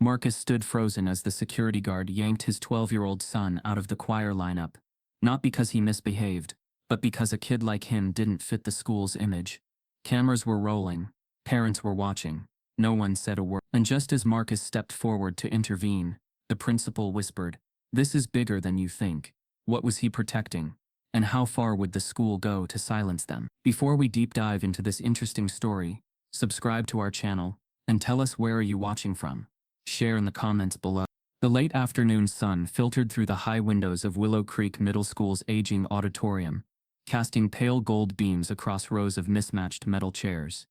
Marcus stood frozen as the security guard yanked his 12-year-old son out of the choir lineup. Not because he misbehaved, but because a kid like him didn't fit the school's image. Cameras were rolling. Parents were watching. No one said a word. And just as Marcus stepped forward to intervene, the principal whispered, "This is bigger than you think." What was he protecting? And how far would the school go to silence them? Before we deep dive into this interesting story, subscribe to our channel, and tell us where are you watching from. Share in the comments below. The late afternoon sun filtered through the high windows of Willow Creek Middle School's aging auditorium, casting pale gold beams across rows of mismatched metal chairs.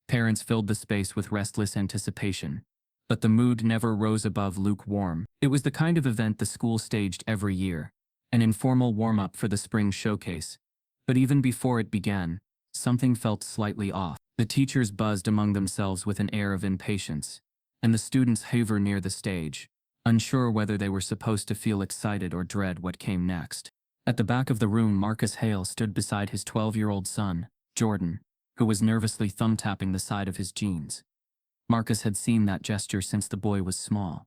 Parents filled the space with restless anticipation, but the mood never rose above lukewarm. It was the kind of event the school staged every year, an informal warm-up for the spring showcase. But even before it began, something felt slightly off. The teachers buzzed among themselves with an air of impatience, and the students hovered near the stage, unsure whether they were supposed to feel excited or dread what came next. At the back of the room, Marcus Hale stood beside his 12-year-old son, Jordan, who was nervously thumb-tapping the side of his jeans. Marcus had seen that gesture since the boy was small.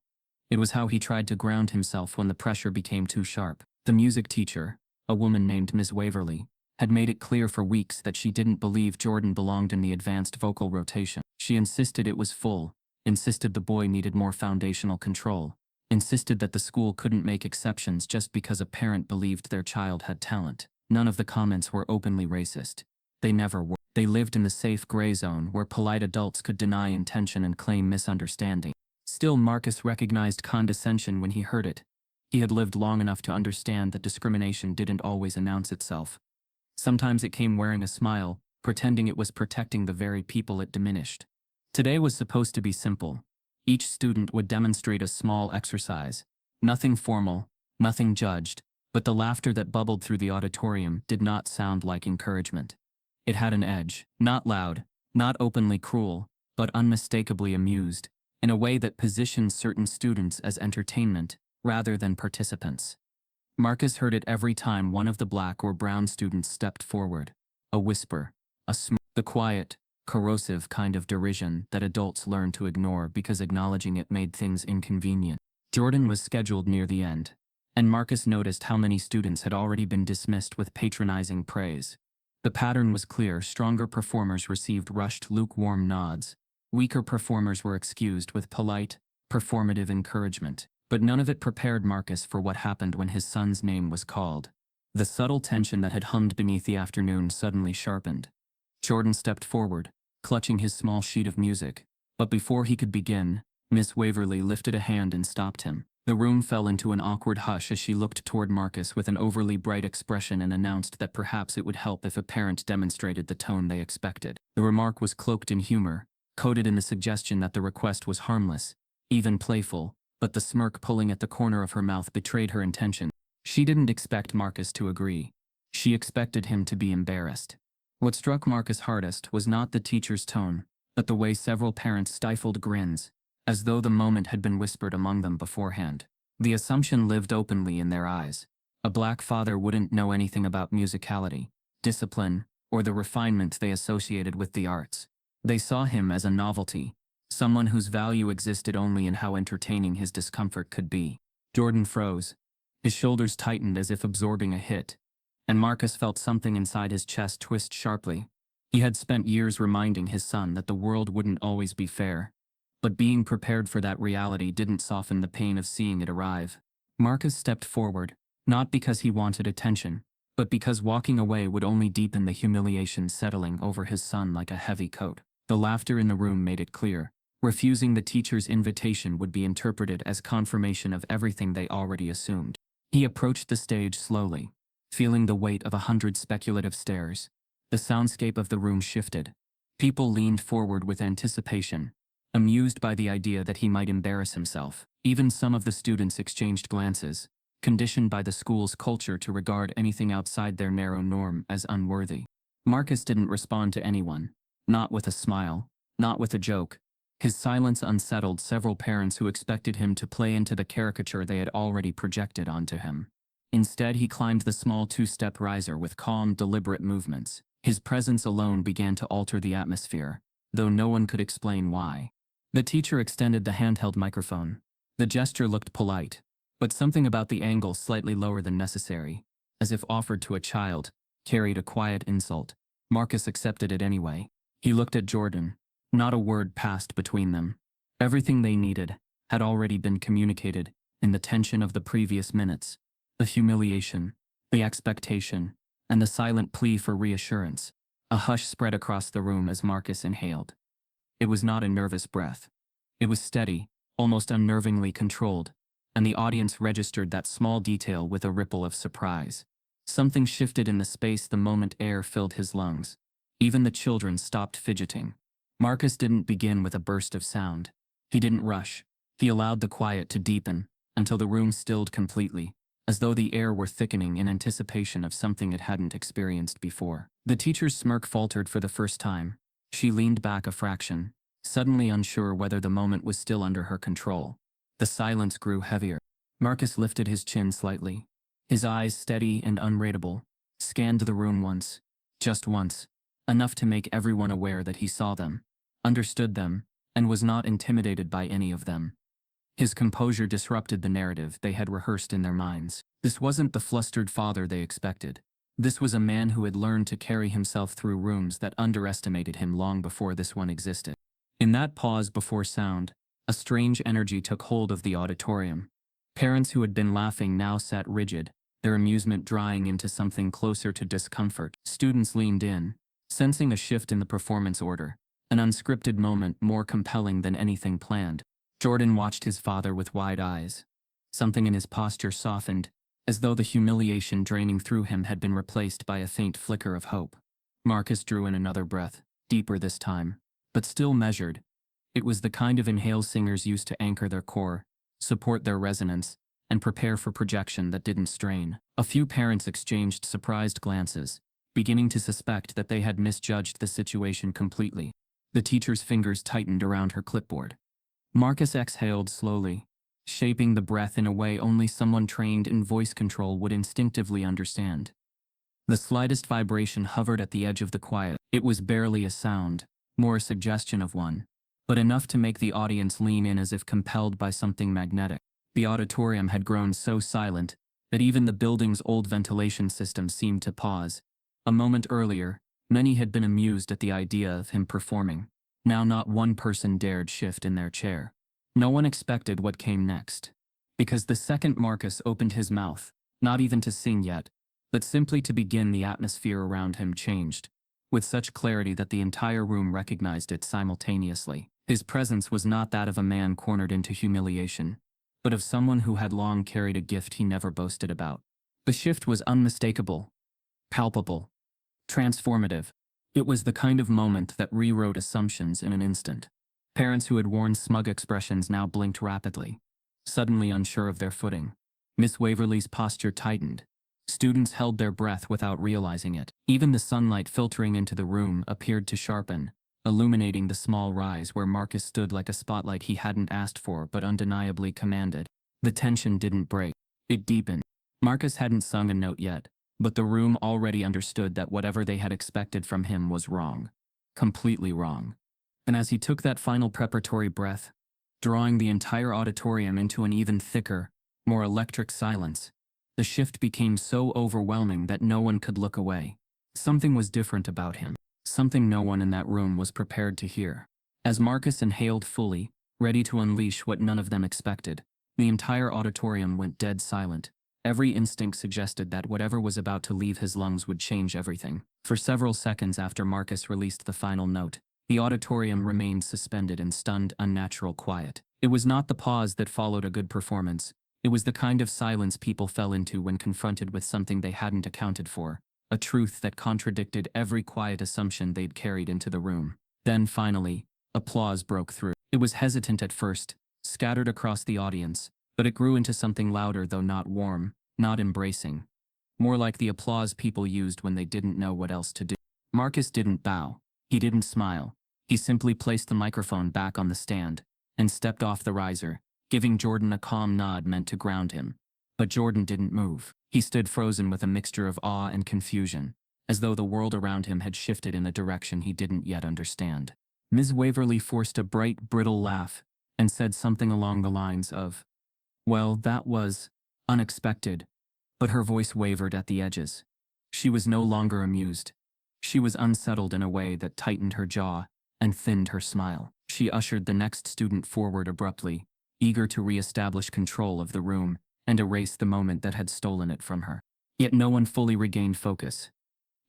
It was how he tried to ground himself when the pressure became too sharp. The music teacher, a woman named Miss Waverly, had made it clear for weeks that she didn't believe Jordan belonged in the advanced vocal rotation. She insisted it was full, insisted the boy needed more foundational control, insisted that the school couldn't make exceptions just because a parent believed their child had talent. None of the comments were openly racist. They never were. They lived in the safe gray zone where polite adults could deny intention and claim misunderstanding. Still, Marcus recognized condescension when he heard it. He had lived long enough to understand that discrimination didn't always announce itself. Sometimes it came wearing a smile, pretending it was protecting the very people it diminished. Today was supposed to be simple. Each student would demonstrate a small exercise. Nothing formal, nothing judged, but the laughter that bubbled through the auditorium did not sound like encouragement. It had an edge, not loud, not openly cruel, but unmistakably amused, in a way that positioned certain students as entertainment rather than participants. Marcus heard it every time one of the black or brown students stepped forward. A whisper, a smirk, the quiet, corrosive kind of derision that adults learn to ignore because acknowledging it made things inconvenient. Jordan was scheduled near the end, and Marcus noticed how many students had already been dismissed with patronizing praise. The pattern was clear. Stronger performers received rushed, lukewarm nods. Weaker performers were excused with polite, performative encouragement. But none of it prepared Marcus for what happened when his son's name was called. The subtle tension that had hummed beneath the afternoon suddenly sharpened. Jordan stepped forward, clutching his small sheet of music. But before he could begin, Miss Waverly lifted a hand and stopped him. The room fell into an awkward hush as she looked toward Marcus with an overly bright expression and announced that perhaps it would help if a parent demonstrated the tone they expected. The remark was cloaked in humor, coated in the suggestion that the request was harmless, even playful, but the smirk pulling at the corner of her mouth betrayed her intention. She didn't expect Marcus to agree. She expected him to be embarrassed. What struck Marcus hardest was not the teacher's tone, but the way several parents stifled grins, as though the moment had been whispered among them beforehand. The assumption lived openly in their eyes. A black father wouldn't know anything about musicality, discipline, or the refinement they associated with the arts. They saw him as a novelty, someone whose value existed only in how entertaining his discomfort could be. Jordan froze. His shoulders tightened as if absorbing a hit, and Marcus felt something inside his chest twist sharply. He had spent years reminding his son that the world wouldn't always be fair, but being prepared for that reality didn't soften the pain of seeing it arrive. Marcus stepped forward, not because he wanted attention, but because walking away would only deepen the humiliation settling over his son like a heavy coat. The laughter in the room made it clear. Refusing the teacher's invitation would be interpreted as confirmation of everything they already assumed. He approached the stage slowly, feeling the weight of 100 speculative stares. The soundscape of the room shifted. People leaned forward with anticipation, amused by the idea that he might embarrass himself. Even some of the students exchanged glances, conditioned by the school's culture to regard anything outside their narrow norm as unworthy. Marcus didn't respond to anyone, not with a smile, not with a joke. His silence unsettled several parents who expected him to play into the caricature they had already projected onto him. Instead, he climbed the small two-step riser with calm, deliberate movements. His presence alone began to alter the atmosphere, though no one could explain why. The teacher extended the handheld microphone. The gesture looked polite, but something about the angle slightly lower than necessary, as if offered to a child, carried a quiet insult. Marcus accepted it anyway. He looked at Jordan. Not a word passed between them. Everything they needed had already been communicated in the tension of the previous minutes. The humiliation, the expectation, and the silent plea for reassurance. A hush spread across the room as Marcus inhaled. It was not a nervous breath. It was steady, almost unnervingly controlled, and the audience registered that small detail with a ripple of surprise. Something shifted in the space the moment air filled his lungs. Even the children stopped fidgeting. Marcus didn't begin with a burst of sound. He didn't rush. He allowed the quiet to deepen until the room stilled completely, as though the air were thickening in anticipation of something it hadn't experienced before. The teacher's smirk faltered for the first time. She leaned back a fraction, suddenly unsure whether the moment was still under her control. The silence grew heavier. Marcus lifted his chin slightly. His eyes, steady and unreadable, scanned the room once, just once, enough to make everyone aware that he saw them, understood them, and was not intimidated by any of them. His composure disrupted the narrative they had rehearsed in their minds. This wasn't the flustered father they expected. This was a man who had learned to carry himself through rooms that underestimated him long before this one existed. In that pause before sound, a strange energy took hold of the auditorium. Parents who had been laughing now sat rigid, their amusement drying into something closer to discomfort. Students leaned in, sensing a shift in the performance order, an unscripted moment more compelling than anything planned. Jordan watched his father with wide eyes. Something in his posture softened, as though the humiliation draining through him had been replaced by a faint flicker of hope. Marcus drew in another breath, deeper this time, but still measured. It was the kind of inhale singers use to anchor their core, support their resonance, and prepare for projection that didn't strain. A few parents exchanged surprised glances, beginning to suspect that they had misjudged the situation completely. The teacher's fingers tightened around her clipboard. Marcus exhaled slowly, shaping the breath in a way only someone trained in voice control would instinctively understand. The slightest vibration hovered at the edge of the quiet. It was barely a sound, more a suggestion of one, but enough to make the audience lean in as if compelled by something magnetic. The auditorium had grown so silent that even the building's old ventilation system seemed to pause. A moment earlier, many had been amused at the idea of him performing. Now not one person dared shift in their chair. No one expected what came next. Because the second Marcus opened his mouth, not even to sing yet, but simply to begin, the atmosphere around him changed, with such clarity that the entire room recognized it simultaneously. His presence was not that of a man cornered into humiliation, but of someone who had long carried a gift he never boasted about. The shift was unmistakable, palpable, transformative. It was the kind of moment that rewrote assumptions in an instant. Parents who had worn smug expressions now blinked rapidly, suddenly unsure of their footing. Miss Waverly's posture tightened. Students held their breath without realizing it. Even the sunlight filtering into the room appeared to sharpen, illuminating the small rise where Marcus stood like a spotlight he hadn't asked for but undeniably commanded. The tension didn't break. It deepened. Marcus hadn't sung a note yet, but the room already understood that whatever they had expected from him was wrong. Completely wrong. And as he took that final preparatory breath, drawing the entire auditorium into an even thicker, more electric silence, the shift became so overwhelming that no one could look away. Something was different about him. Something no one in that room was prepared to hear. As Marcus inhaled fully, ready to unleash what none of them expected, the entire auditorium went dead silent. Every instinct suggested that whatever was about to leave his lungs would change everything. For several seconds after Marcus released the final note, the auditorium remained suspended in stunned, unnatural quiet. It was not the pause that followed a good performance. It was the kind of silence people fell into when confronted with something they hadn't accounted for, a truth that contradicted every quiet assumption they'd carried into the room. Then finally, applause broke through. It was hesitant at first, scattered across the audience, but it grew into something louder, though not warm, not embracing. More like the applause people used when they didn't know what else to do. Marcus didn't bow. He didn't smile. He simply placed the microphone back on the stand and stepped off the riser, giving Jordan a calm nod meant to ground him. But Jordan didn't move. He stood frozen with a mixture of awe and confusion, as though the world around him had shifted in a direction he didn't yet understand. Ms. Waverly forced a bright, brittle laugh and said something along the lines of, "Well, that was unexpected," but her voice wavered at the edges. She was no longer amused. She was unsettled in a way that tightened her jaw and thinned her smile. She ushered the next student forward abruptly, eager to re-establish control of the room and erase the moment that had stolen it from her. Yet no one fully regained focus.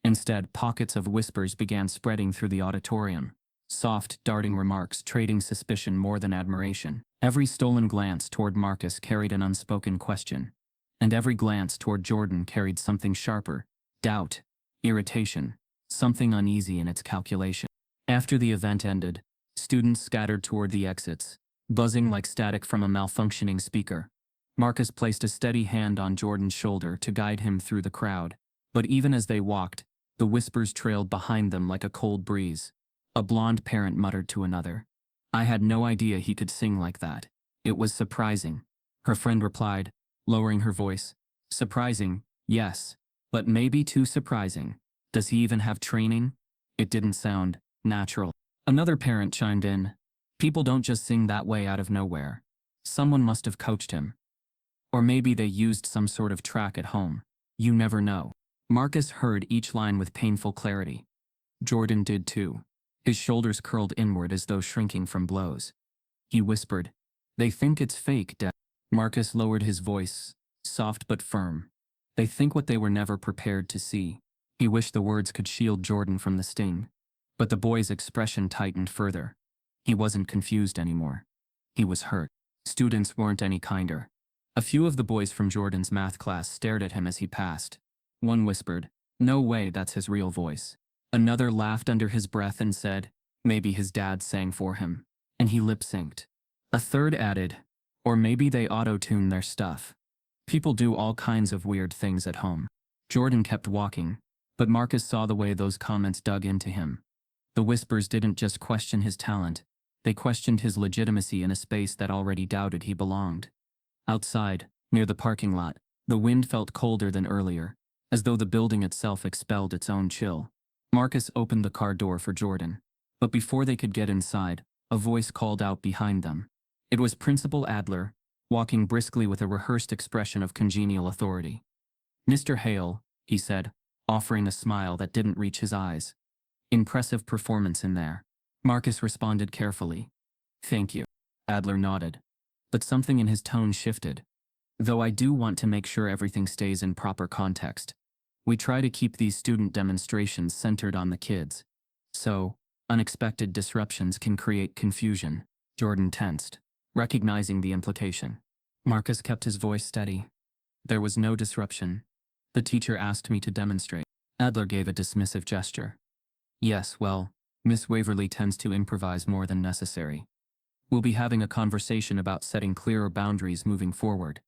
Instead, pockets of whispers began spreading through the auditorium. Soft, darting remarks trading suspicion more than admiration. Every stolen glance toward Marcus carried an unspoken question. And every glance toward Jordan carried something sharper: doubt, irritation, something uneasy in its calculation. After the event ended, students scattered toward the exits, buzzing like static from a malfunctioning speaker. Marcus placed a steady hand on Jordan's shoulder to guide him through the crowd, but even as they walked, the whispers trailed behind them like a cold breeze. A blonde parent muttered to another, "I had no idea he could sing like that. It was surprising." Her friend replied, lowering her voice, "Surprising, yes, but maybe too surprising. Does he even have training? It didn't sound natural." Another parent chimed in, "People don't just sing that way out of nowhere. Someone must have coached him. Or maybe they used some sort of track at home. You never know." Marcus heard each line with painful clarity. Jordan did too. His shoulders curled inward as though shrinking from blows. He whispered, "They think it's fake, Dad." Marcus lowered his voice, soft but firm. "They think what they were never prepared to see." He wished the words could shield Jordan from the sting. But the boy's expression tightened further. He wasn't confused anymore. He was hurt. Students weren't any kinder. A few of the boys from Jordan's math class stared at him as he passed. One whispered, "No way, that's his real voice." Another laughed under his breath and said, "Maybe his dad sang for him, and he lip-synced." A third added, "Or maybe they auto-tune their stuff. People do all kinds of weird things at home." Jordan kept walking, but Marcus saw the way those comments dug into him. The whispers didn't just question his talent, they questioned his legitimacy in a space that already doubted he belonged. Outside, near the parking lot, the wind felt colder than earlier, as though the building itself expelled its own chill. Marcus opened the car door for Jordan, but before they could get inside, a voice called out behind them. It was Principal Adler, walking briskly with a rehearsed expression of congenial authority. "Mr. Hale," he said, offering a smile that didn't reach his eyes. "Impressive performance in there." Marcus responded carefully. "Thank you." Adler nodded, but something in his tone shifted. "Though I do want to make sure everything stays in proper context. We try to keep these student demonstrations centered on the kids. So, unexpected disruptions can create confusion." Jordan tensed, recognizing the implication. Marcus kept his voice steady. "There was no disruption. The teacher asked me to demonstrate." Adler gave a dismissive gesture. "Yes, well, Miss Waverly tends to improvise more than necessary. We'll be having a conversation about setting clearer boundaries moving forward."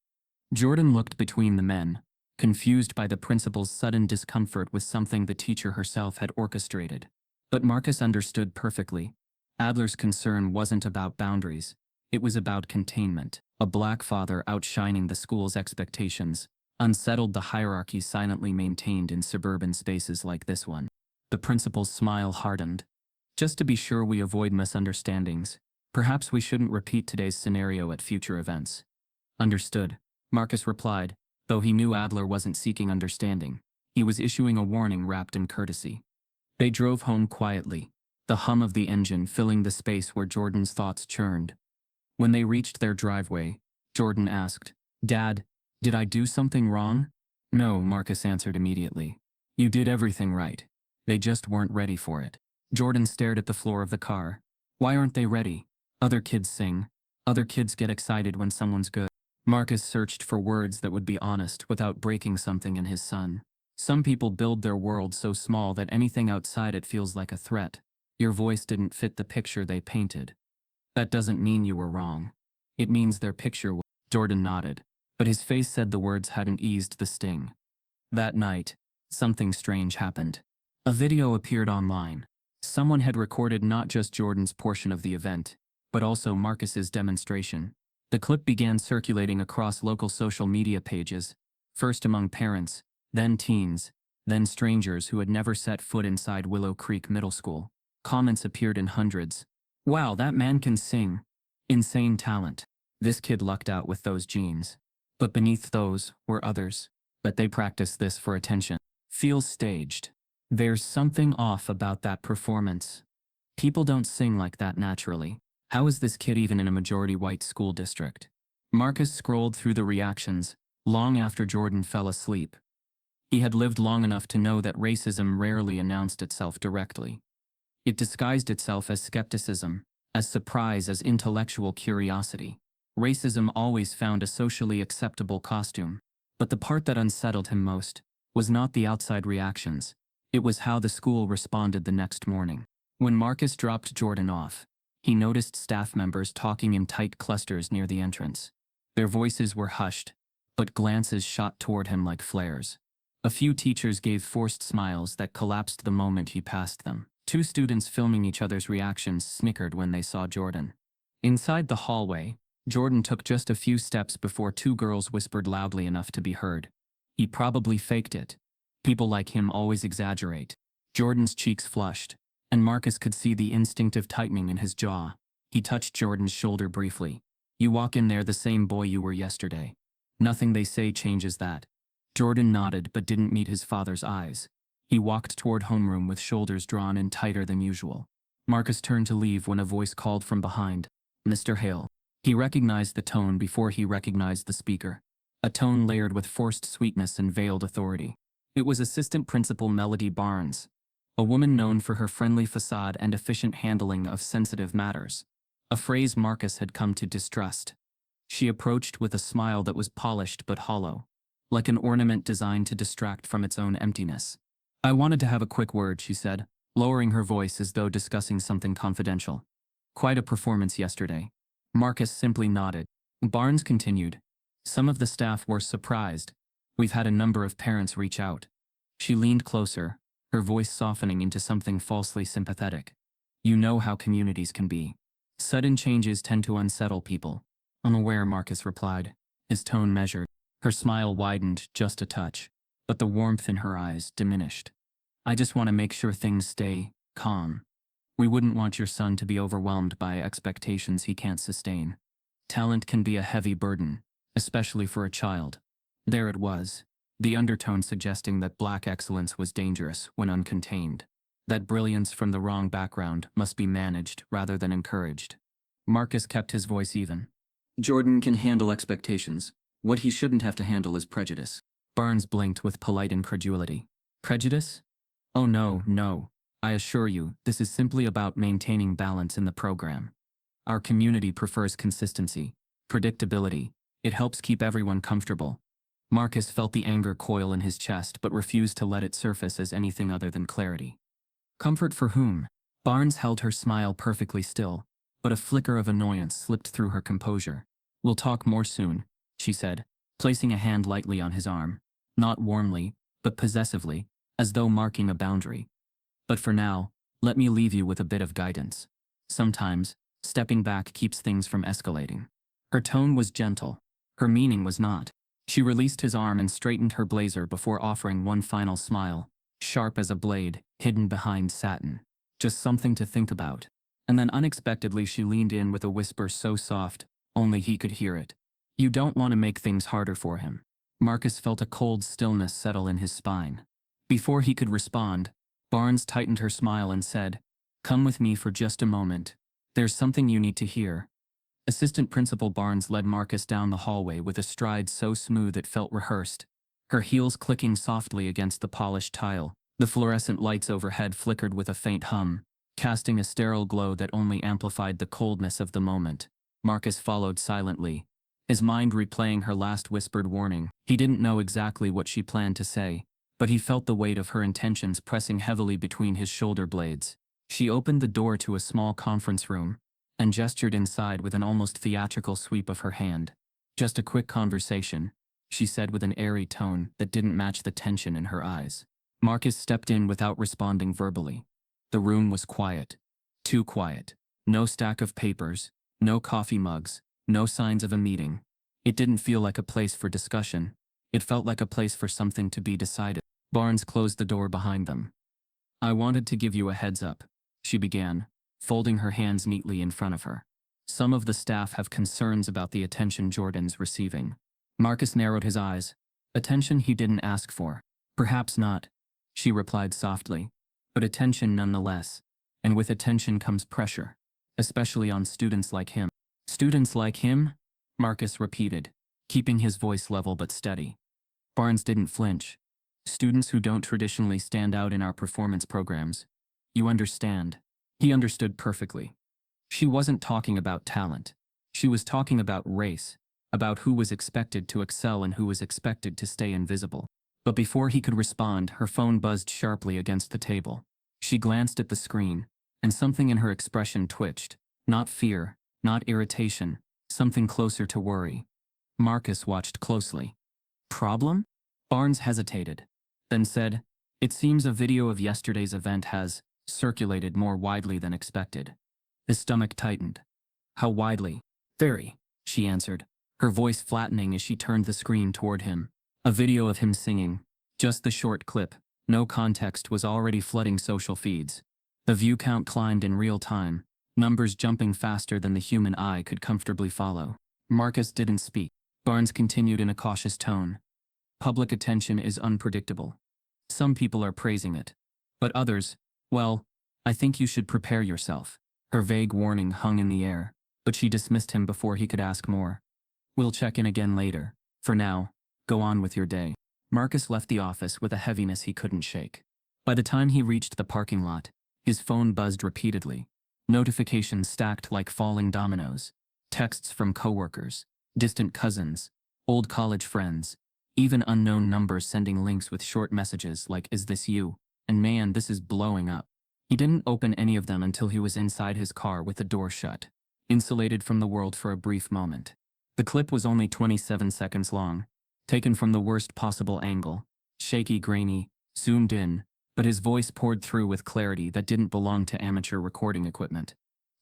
Jordan looked between the men, confused by the principal's sudden discomfort with something the teacher herself had orchestrated. But Marcus understood perfectly. Adler's concern wasn't about boundaries. It was about containment. A black father outshining the school's expectations unsettled the hierarchy silently maintained in suburban spaces like this one. The principal's smile hardened. "Just to be sure we avoid misunderstandings, perhaps we shouldn't repeat today's scenario at future events." "Understood," Marcus replied, though he knew Adler wasn't seeking understanding. He was issuing a warning wrapped in courtesy. They drove home quietly, the hum of the engine filling the space where Jordan's thoughts churned. When they reached their driveway, Jordan asked, "Dad, did I do something wrong?" "No," Marcus answered immediately. "You did everything right. They just weren't ready for it." Jordan stared at the floor of the car. "Why aren't they ready? Other kids sing. Other kids get excited when someone's good." Marcus searched for words that would be honest without breaking something in his son. "Some people build their world so small that anything outside it feels like a threat. Your voice didn't fit the picture they painted. That doesn't mean you were wrong. It means their picture was." Jordan nodded, but his face said the words hadn't eased the sting. That night, something strange happened. A video appeared online. Someone had recorded not just Jordan's portion of the event, but also Marcus's demonstration. The clip began circulating across local social media pages, first among parents, then teens, then strangers who had never set foot inside Willow Creek Middle School. Comments appeared in hundreds. Wow, that man can sing. Insane talent. This kid lucked out with those genes. But beneath those were others. But they practiced this for attention. Feels staged. There's something off about that performance. People don't sing like that naturally. How is this kid even in a majority white school district? Marcus scrolled through the reactions, long after Jordan fell asleep. He had lived long enough to know that racism rarely announced itself directly. It disguised itself as skepticism, as surprise, as intellectual curiosity. Racism always found a socially acceptable costume. But the part that unsettled him most was not the outside reactions. It was how the school responded the next morning. When Marcus dropped Jordan off, he noticed staff members talking in tight clusters near the entrance. Their voices were hushed, but glances shot toward him like flares. A few teachers gave forced smiles that collapsed the moment he passed them. Two students filming each other's reactions snickered when they saw Jordan. Inside the hallway, Jordan took just a few steps before two girls whispered loudly enough to be heard. He probably faked it. People like him always exaggerate. Jordan's cheeks flushed, and Marcus could see the instinctive tightening in his jaw. He touched Jordan's shoulder briefly. You walk in there the same boy you were yesterday. Nothing they say changes that. Jordan nodded but didn't meet his father's eyes. He walked toward homeroom with shoulders drawn in tighter than usual. Marcus turned to leave when a voice called from behind. Mr. Hale. He recognized the tone before he recognized the speaker. A tone layered with forced sweetness and veiled authority. It was Assistant Principal Melody Barnes, a woman known for her friendly facade and efficient handling of sensitive matters. A phrase Marcus had come to distrust. She approached with a smile that was polished but hollow, like an ornament designed to distract from its own emptiness. I wanted to have a quick word, she said, lowering her voice as though discussing something confidential. Quite a performance yesterday. Marcus simply nodded. Barnes continued. Some of the staff were surprised. We've had a number of parents reach out. She leaned closer, her voice softening into something falsely sympathetic. You know how communities can be. Sudden changes tend to unsettle people. Unaware, Marcus replied, his tone measured. Her smile widened just a touch, but the warmth in her eyes diminished. I just want to make sure things stay calm. We wouldn't want your son to be overwhelmed by expectations he can't sustain. Talent can be a heavy burden, especially for a child. There it was, the undertone suggesting that black excellence was dangerous when uncontained. That brilliance from the wrong background must be managed rather than encouraged. Marcus kept his voice even. Jordan can handle expectations. What he shouldn't have to handle is prejudice. Barnes blinked with polite incredulity. Prejudice? Oh no, no. I assure you, this is simply about maintaining balance in the program. Our community prefers consistency, predictability. It helps keep everyone comfortable. Marcus felt the anger coil in his chest but refused to let it surface as anything other than clarity. Comfort for whom? Barnes held her smile perfectly still, but a flicker of annoyance slipped through her composure. We'll talk more soon, she said, placing a hand lightly on his arm. Not warmly, but possessively, as though marking a boundary. But for now, let me leave you with a bit of guidance. Sometimes, stepping back keeps things from escalating. Her tone was gentle. Her meaning was not. She released his arm and straightened her blazer before offering one final smile, sharp as a blade, hidden behind satin. Just something to think about. And then unexpectedly she leaned in with a whisper so soft, only he could hear it. You don't want to make things harder for him. Marcus felt a cold stillness settle in his spine. Before he could respond, Barnes tightened her smile and said, Come with me for just a moment. There's something you need to hear. Assistant Principal Barnes led Marcus down the hallway with a stride so smooth it felt rehearsed, her heels clicking softly against the polished tile. The fluorescent lights overhead flickered with a faint hum, casting a sterile glow that only amplified the coldness of the moment. Marcus followed silently, his mind replaying her last whispered warning. He didn't know exactly what she planned to say, but he felt the weight of her intentions pressing heavily between his shoulder blades. She opened the door to a small conference room and gestured inside with an almost theatrical sweep of her hand. Just a quick conversation, she said with an airy tone that didn't match the tension in her eyes. Marcus stepped in without responding verbally. The room was quiet. Too quiet. No stack of papers, no coffee mugs, no signs of a meeting. It didn't feel like a place for discussion. It felt like a place for something to be decided. Barnes closed the door behind them. I wanted to give you a heads up. she began, folding her hands neatly in front of her. Some of the staff have concerns about the attention Jordan's receiving. Marcus narrowed his eyes. Attention he didn't ask for. Perhaps not, she replied softly, but attention nonetheless. And with attention comes pressure, especially on students like him. Students like him? Marcus repeated, keeping his voice level but steady. Barnes didn't flinch. Students who don't traditionally stand out in our performance programs. You understand. He understood perfectly. She wasn't talking about talent. She was talking about race, about who was expected to excel and who was expected to stay invisible. But before he could respond, her phone buzzed sharply against the table. She glanced at the screen, and something in her expression twitched. Not fear, not irritation, something closer to worry. Marcus watched closely. Problem? Barnes hesitated, then said, "It seems a video of yesterday's event has circulated more widely than expected." His stomach tightened. "How widely?" "Very," she answered, her voice flattening as she turned the screen toward him. A video of him singing. Just the short clip, no context, was already flooding social feeds. The view count climbed in real time, numbers jumping faster than the human eye could comfortably follow. Marcus didn't speak. Barnes continued in a cautious tone. Public attention is unpredictable. Some people are praising it. But others, well, I think you should prepare yourself. Her vague warning hung in the air, but she dismissed him before he could ask more. We'll check in again later. For now, go on with your day. Marcus left the office with a heaviness he couldn't shake. By the time he reached the parking lot, his phone buzzed repeatedly. Notifications stacked like falling dominoes. Texts from coworkers, distant cousins, old college friends, even unknown numbers sending links with short messages like, "Is this you?" And "Man, this is blowing up." He didn't open any of them until he was inside his car with the door shut, insulated from the world for a brief moment. The clip was only 27 seconds long, taken from the worst possible angle, shaky, grainy, zoomed in, but his voice poured through with clarity that didn't belong to amateur recording equipment.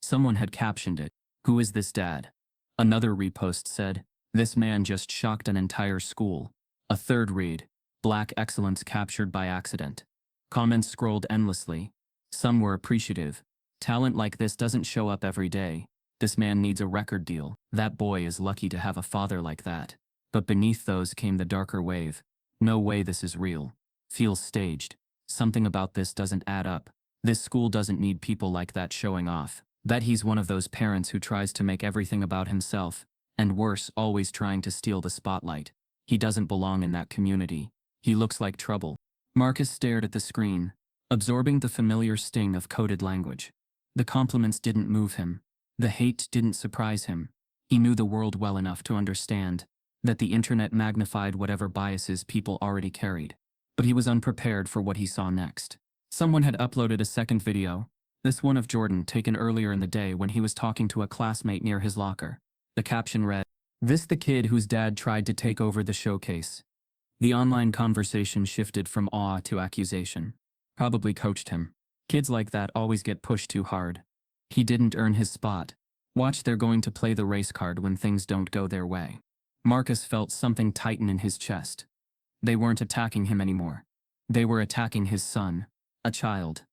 Someone had captioned it, "Who is this dad?" Another repost said, "This man just shocked an entire school." A third read, "Black excellence captured by accident." Comments scrolled endlessly. Some were appreciative. "Talent like this doesn't show up every day. This man needs a record deal. That boy is lucky to have a father like that." But beneath those came the darker wave. "No way, this is real. Feels staged. Something about this doesn't add up. This school doesn't need people like that showing off. That he's one of those parents who tries to make everything about himself, and worse, always trying to steal the spotlight. He doesn't belong in that community. He looks like trouble." Marcus stared at the screen, absorbing the familiar sting of coded language. The compliments didn't move him. The hate didn't surprise him. He knew the world well enough to understand that the internet magnified whatever biases people already carried. But he was unprepared for what he saw next. Someone had uploaded a second video, this one of Jordan taken earlier in the day when he was talking to a classmate near his locker. The caption read, "This the kid whose dad tried to take over the showcase." The online conversation shifted from awe to accusation. Probably coached him. Kids like that always get pushed too hard. He didn't earn his spot. Watch, they're going to play the race card when things don't go their way. Marcus felt something tighten in his chest. They weren't attacking him anymore. They were attacking his son, a child.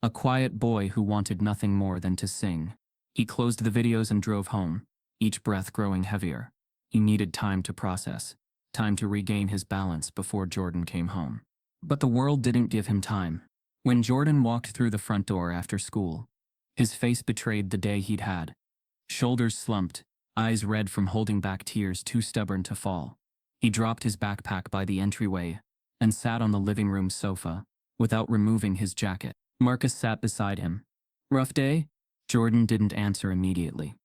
A quiet boy who wanted nothing more than to sing. He closed the videos and drove home, each breath growing heavier. He needed time to process, time to regain his balance before Jordan came home. But the world didn't give him time. When Jordan walked through the front door after school, his face betrayed the day he'd had. Shoulders slumped, eyes red from holding back tears too stubborn to fall. He dropped his backpack by the entryway and sat on the living room sofa without removing his jacket. Marcus sat beside him. "Rough day?" Jordan didn't answer immediately.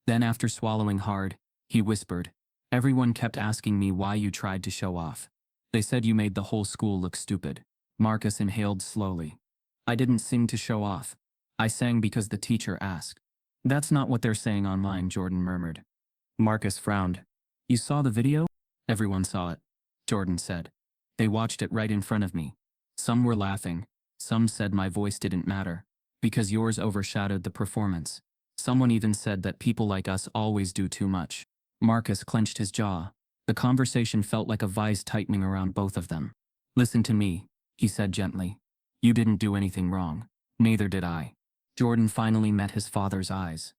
Then, after swallowing hard, he whispered, "Everyone kept asking me why you tried to show off. They said you made the whole school look stupid." Marcus inhaled slowly. "I didn't sing to show off. I sang because the teacher asked." "That's not what they're saying online," Jordan murmured. Marcus frowned. "You saw the video?" "Everyone saw it," Jordan said. "They watched it right in front of me. Some were laughing. Some said my voice didn't matter, because yours overshadowed the performance. Someone even said that people like us always do too much." Marcus clenched his jaw. The conversation felt like a vise tightening around both of them. "Listen to me," he said gently. "You didn't do anything wrong. Neither did I." Jordan finally met his father's eyes.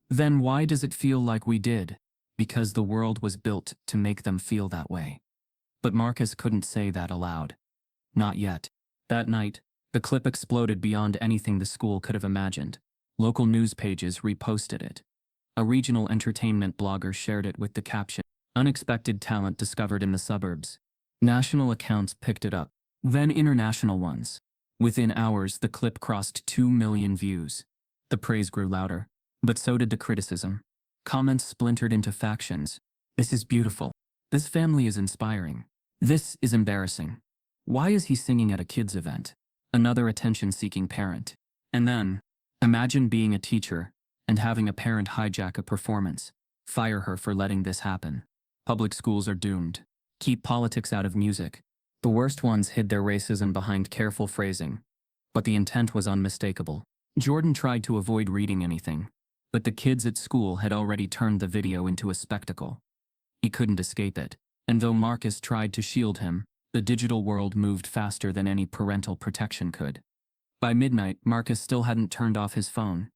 Then why does it feel like we did? Because the world was built to make them feel that way. But Marcus couldn't say that aloud. Not yet. That night, the clip exploded beyond anything the school could have imagined. Local news pages reposted it. A regional entertainment blogger shared it with the caption, "Unexpected talent discovered in the suburbs." National accounts picked it up, then international ones. Within hours, the clip crossed 2 million views. The praise grew louder, but so did the criticism. Comments splintered into factions. "This is beautiful. This family is inspiring. This is embarrassing. Why is he singing at a kids' event?" Another attention-seeking parent. And then, imagine being a teacher and having a parent hijack a performance. Fire her for letting this happen. Public schools are doomed. Keep politics out of music. The worst ones hid their racism behind careful phrasing. But the intent was unmistakable. Jordan tried to avoid reading anything, but the kids at school had already turned the video into a spectacle. He couldn't escape it, and though Marcus tried to shield him, the digital world moved faster than any parental protection could. By midnight, Marcus still hadn't turned off his phone.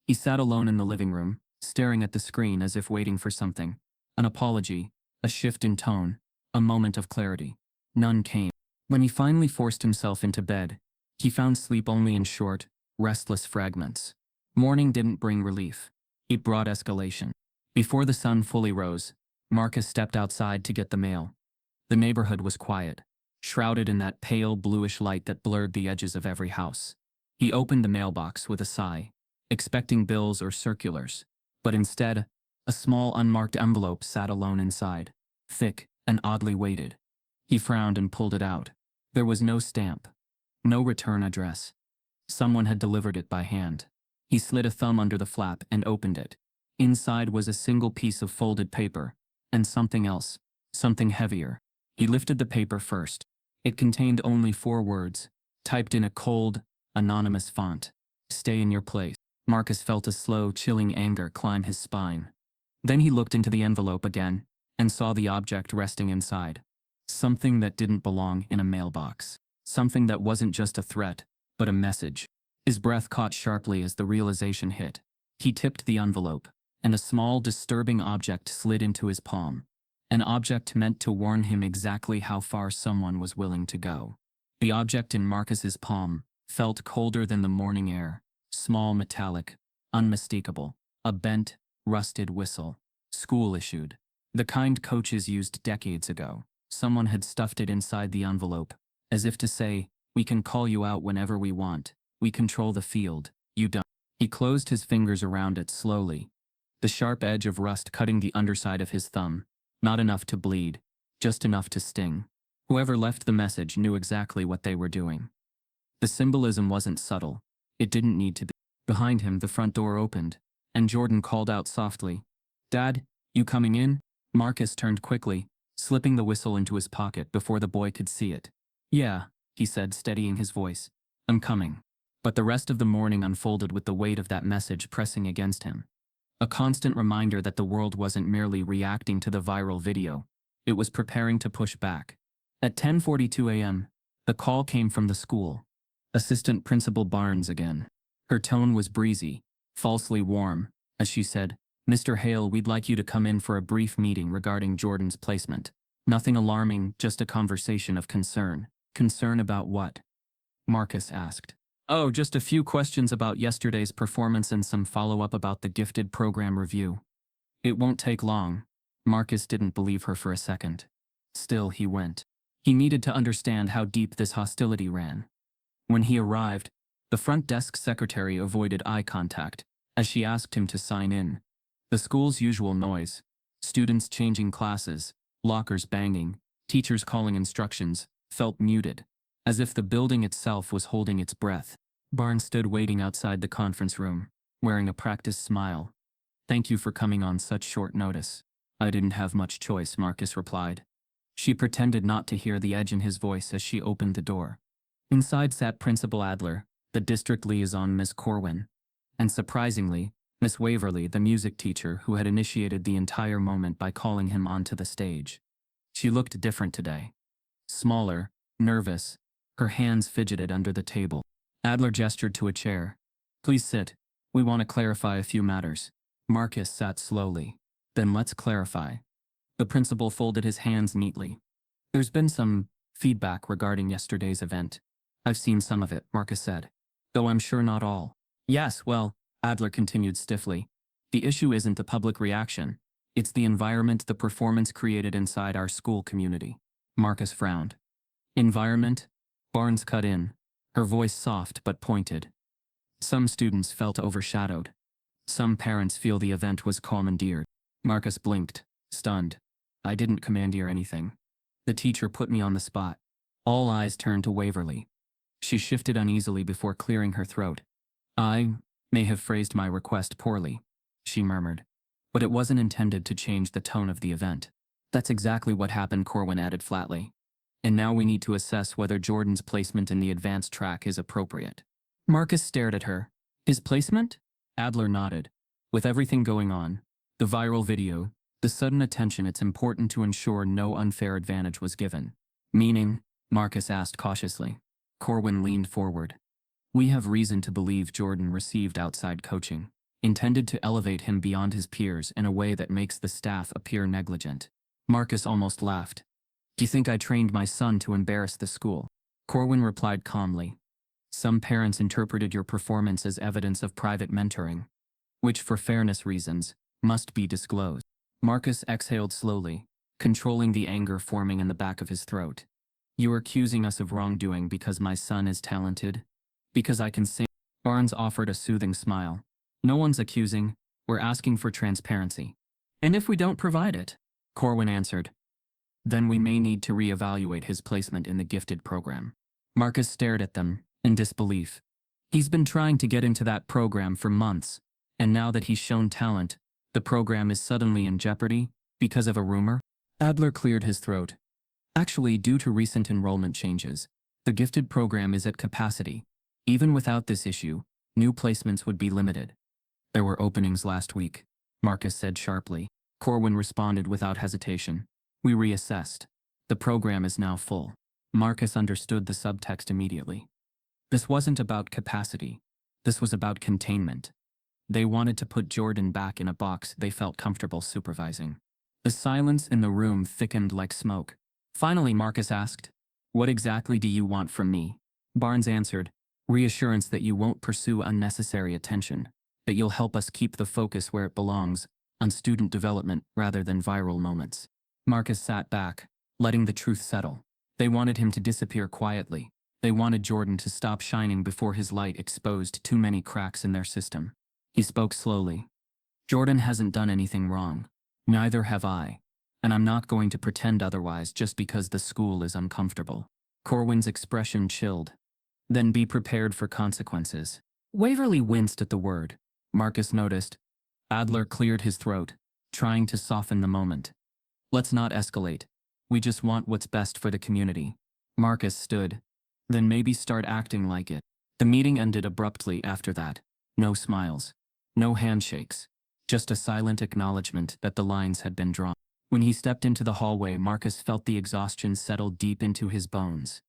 He sat alone in the living room, staring at the screen as if waiting for something. An apology, a shift in tone, a moment of clarity. None came. When he finally forced himself into bed, he found sleep only in short, restless fragments. Morning didn't bring relief. It brought escalation. Before the sun fully rose, Marcus stepped outside to get the mail. The neighborhood was quiet, shrouded in that pale bluish light that blurred the edges of every house. He opened the mailbox with a sigh, expecting bills or circulars, but instead, a small unmarked envelope sat alone inside, thick and oddly weighted. He frowned and pulled it out. There was no stamp, no return address. Someone had delivered it by hand. He slid a thumb under the flap and opened it. Inside was a single piece of folded paper, and something else, something heavier. He lifted the paper first. It contained only 4 words, typed in a cold, anonymous font. "Stay in your place." Marcus felt a slow, chilling anger climb his spine. Then he looked into the envelope again, and saw the object resting inside. Something that didn't belong in a mailbox. Something that wasn't just a threat, but a message. His breath caught sharply as the realization hit. He tipped the envelope, and a small, disturbing object slid into his palm. An object meant to warn him exactly how far someone was willing to go. The object in Marcus's palm felt colder than the morning air, small, metallic, unmistakable, a bent, rusted whistle, school-issued. The kind coaches used decades ago. Someone had stuffed it inside the envelope, as if to say, "We can call you out whenever we want. We control the field. You don't." He closed his fingers around it slowly, the sharp edge of rust cutting the underside of his thumb. Not enough to bleed, just enough to sting. Whoever left the message knew exactly what they were doing. The symbolism wasn't subtle. It didn't need to be. Behind him, the front door opened, and Jordan called out softly, "Dad, you coming in?" Marcus turned quickly, slipping the whistle into his pocket before the boy could see it. "Yeah," he said, steadying his voice. "I'm coming." But the rest of the morning unfolded with the weight of that message pressing against him. A constant reminder that the world wasn't merely reacting to the viral video. It was preparing to push back. At 10:42 a.m., the call came from the school. Assistant Principal Barnes again. Her tone was breezy, falsely warm, as she said, "Mr. Hale, we'd like you to come in for a brief meeting regarding Jordan's placement. Nothing alarming, just a conversation of concern." "Concern about what?" Marcus asked. "Oh, just a few questions about yesterday's performance and some follow-up about the gifted program review." "It won't take long." Marcus didn't believe her for a second. Still, he went. He needed to understand how deep this hostility ran. When he arrived, the front desk secretary avoided eye contact as she asked him to sign in. The school's usual noise, students changing classes, lockers banging, teachers calling instructions, felt muted, as if the building itself was holding its breath. Barnes stood waiting outside the conference room, wearing a practiced smile. "Thank you for coming on such short notice." "I didn't have much choice," Marcus replied. She pretended not to hear the edge in his voice as she opened the door. Inside sat Principal Adler, the district liaison Miss Corwin, and surprisingly, Miss Waverly, the music teacher who had initiated the entire moment by calling him onto the stage. She looked different today. Smaller, nervous, her hands fidgeted under the table. Adler gestured to a chair. Please sit. We want to clarify a few matters. Marcus sat slowly. Then let's clarify. The principal folded his hands neatly. There's been some feedback regarding yesterday's event. I've seen some of it, Marcus said. Though I'm sure not all. Yes, well, Adler continued stiffly. The issue isn't the public reaction. It's the environment the performance created inside our school community. Marcus frowned. Environment? Barnes cut in, her voice soft but pointed. Some students felt overshadowed. Some parents feel the event was commandeered. Marcus blinked, stunned. I didn't commandeer anything. The teacher put me on the spot. All eyes turned to Waverly. She shifted uneasily before clearing her throat. I may have phrased my request poorly, she murmured. But it wasn't intended to change the tone of the event. That's exactly what happened, Corwin added flatly. And now we need to assess whether Jordan's placement in the advanced track is appropriate. Marcus stared at her. His placement? Adler nodded. With everything going on, the viral video, the sudden attention, it's important to ensure no unfair advantage was given. Meaning? Marcus asked cautiously. Corwin leaned forward. We have reason to believe Jordan received outside coaching, intended to elevate him beyond his peers in a way that makes the staff appear negligent. Marcus almost laughed. Do you think I trained my son to embarrass the school? Corwin replied calmly. Some parents interpreted your performance as evidence of private mentoring, which for fairness reasons, must be disclosed. Marcus exhaled slowly, controlling the anger forming in the back of his throat. You are accusing us of wrongdoing because my son is talented? Because I can sing? Barnes offered a soothing smile. No one's accusing, we're asking for transparency. And if we don't provide it, Corwin answered, then we may need to reevaluate his placement in the gifted program. Marcus stared at them, in disbelief. He's been trying to get into that program for months, and now that he's shown talent, the program is suddenly in jeopardy, because of a rumor? Adler cleared his throat. Actually, due to recent enrollment changes, the gifted program is at capacity. Even without this issue, new placements would be limited. There were openings last week, Marcus said sharply. Corwin responded without hesitation. We reassessed. The program is now full. Marcus understood the subtext immediately. This wasn't about capacity. This was about containment. They wanted to put Jordan back in a box they felt comfortable supervising. The silence in the room thickened like smoke. Finally, Marcus asked, what exactly do you want from me? Barnes answered, reassurance that you won't pursue unnecessary attention, that you'll help us keep the focus where it belongs, on student development rather than viral moments. Marcus sat back, letting the truth settle. They wanted him to disappear quietly. They wanted Jordan to stop shining before his light exposed too many cracks in their system. He spoke slowly. Jordan hasn't done anything wrong. Neither have I. And I'm not going to pretend otherwise just because the school is uncomfortable. Corwin's expression chilled. Then be prepared for consequences. Waverly winced at the word. Marcus noticed. Adler cleared his throat, trying to soften the moment. Let's not escalate. We just want what's best for the community. Marcus stood. Then maybe start acting like it. The meeting ended abruptly after that. No smiles. No handshakes. Just a silent acknowledgement that the lines had been drawn. When he stepped into the hallway, Marcus felt the exhaustion settle deep into his bones.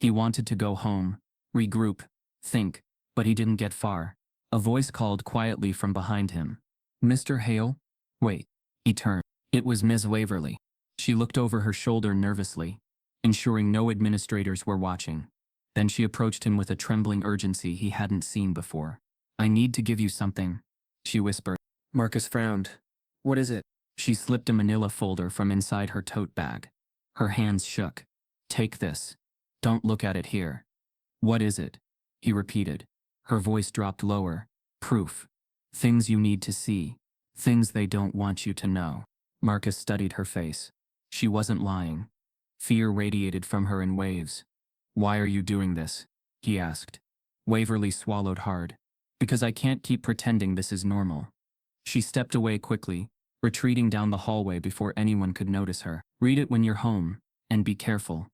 He wanted to go home, regroup, think, but he didn't get far. A voice called quietly from behind him. Mr. Hale? Wait. He turned. It was Ms. Waverly. She looked over her shoulder nervously, ensuring no administrators were watching. Then she approached him with a trembling urgency he hadn't seen before. I need to give you something, she whispered. Marcus frowned. What is it? She slipped a manila folder from inside her tote bag. Her hands shook. Take this. Don't look at it here. What is it? He repeated. Her voice dropped lower. Proof. Things you need to see. Things they don't want you to know. Marcus studied her face. She wasn't lying. Fear radiated from her in waves. Why are you doing this? He asked. Waverly swallowed hard. Because I can't keep pretending this is normal. She stepped away quickly, retreating down the hallway before anyone could notice her. Read it when you're home, and be careful.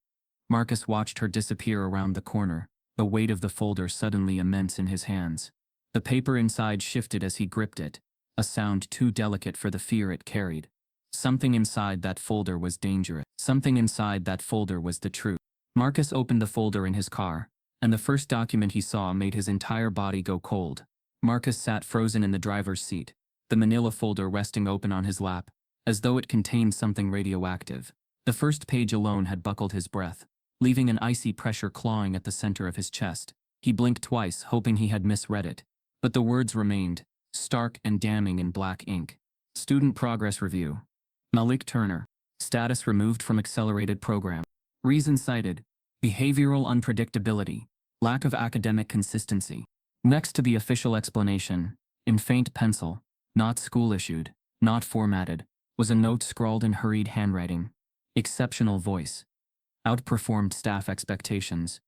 Marcus watched her disappear around the corner, the weight of the folder suddenly immense in his hands. The paper inside shifted as he gripped it, a sound too delicate for the fear it carried. Something inside that folder was dangerous. Something inside that folder was the truth. Marcus opened the folder in his car, and the first document he saw made his entire body go cold. Marcus sat frozen in the driver's seat, the manila folder resting open on his lap, as though it contained something radioactive. The first page alone had buckled his breath, leaving an icy pressure clawing at the center of his chest. He blinked twice, hoping he had misread it. But the words remained, stark and damning in black ink. Student Progress Review. Malik Turner. Status removed from accelerated program. Reason cited. Behavioral unpredictability. Lack of academic consistency. Next to the official explanation, in faint pencil, not school-issued, not formatted, was a note scrawled in hurried handwriting. Exceptional voice. Outperformed staff expectations.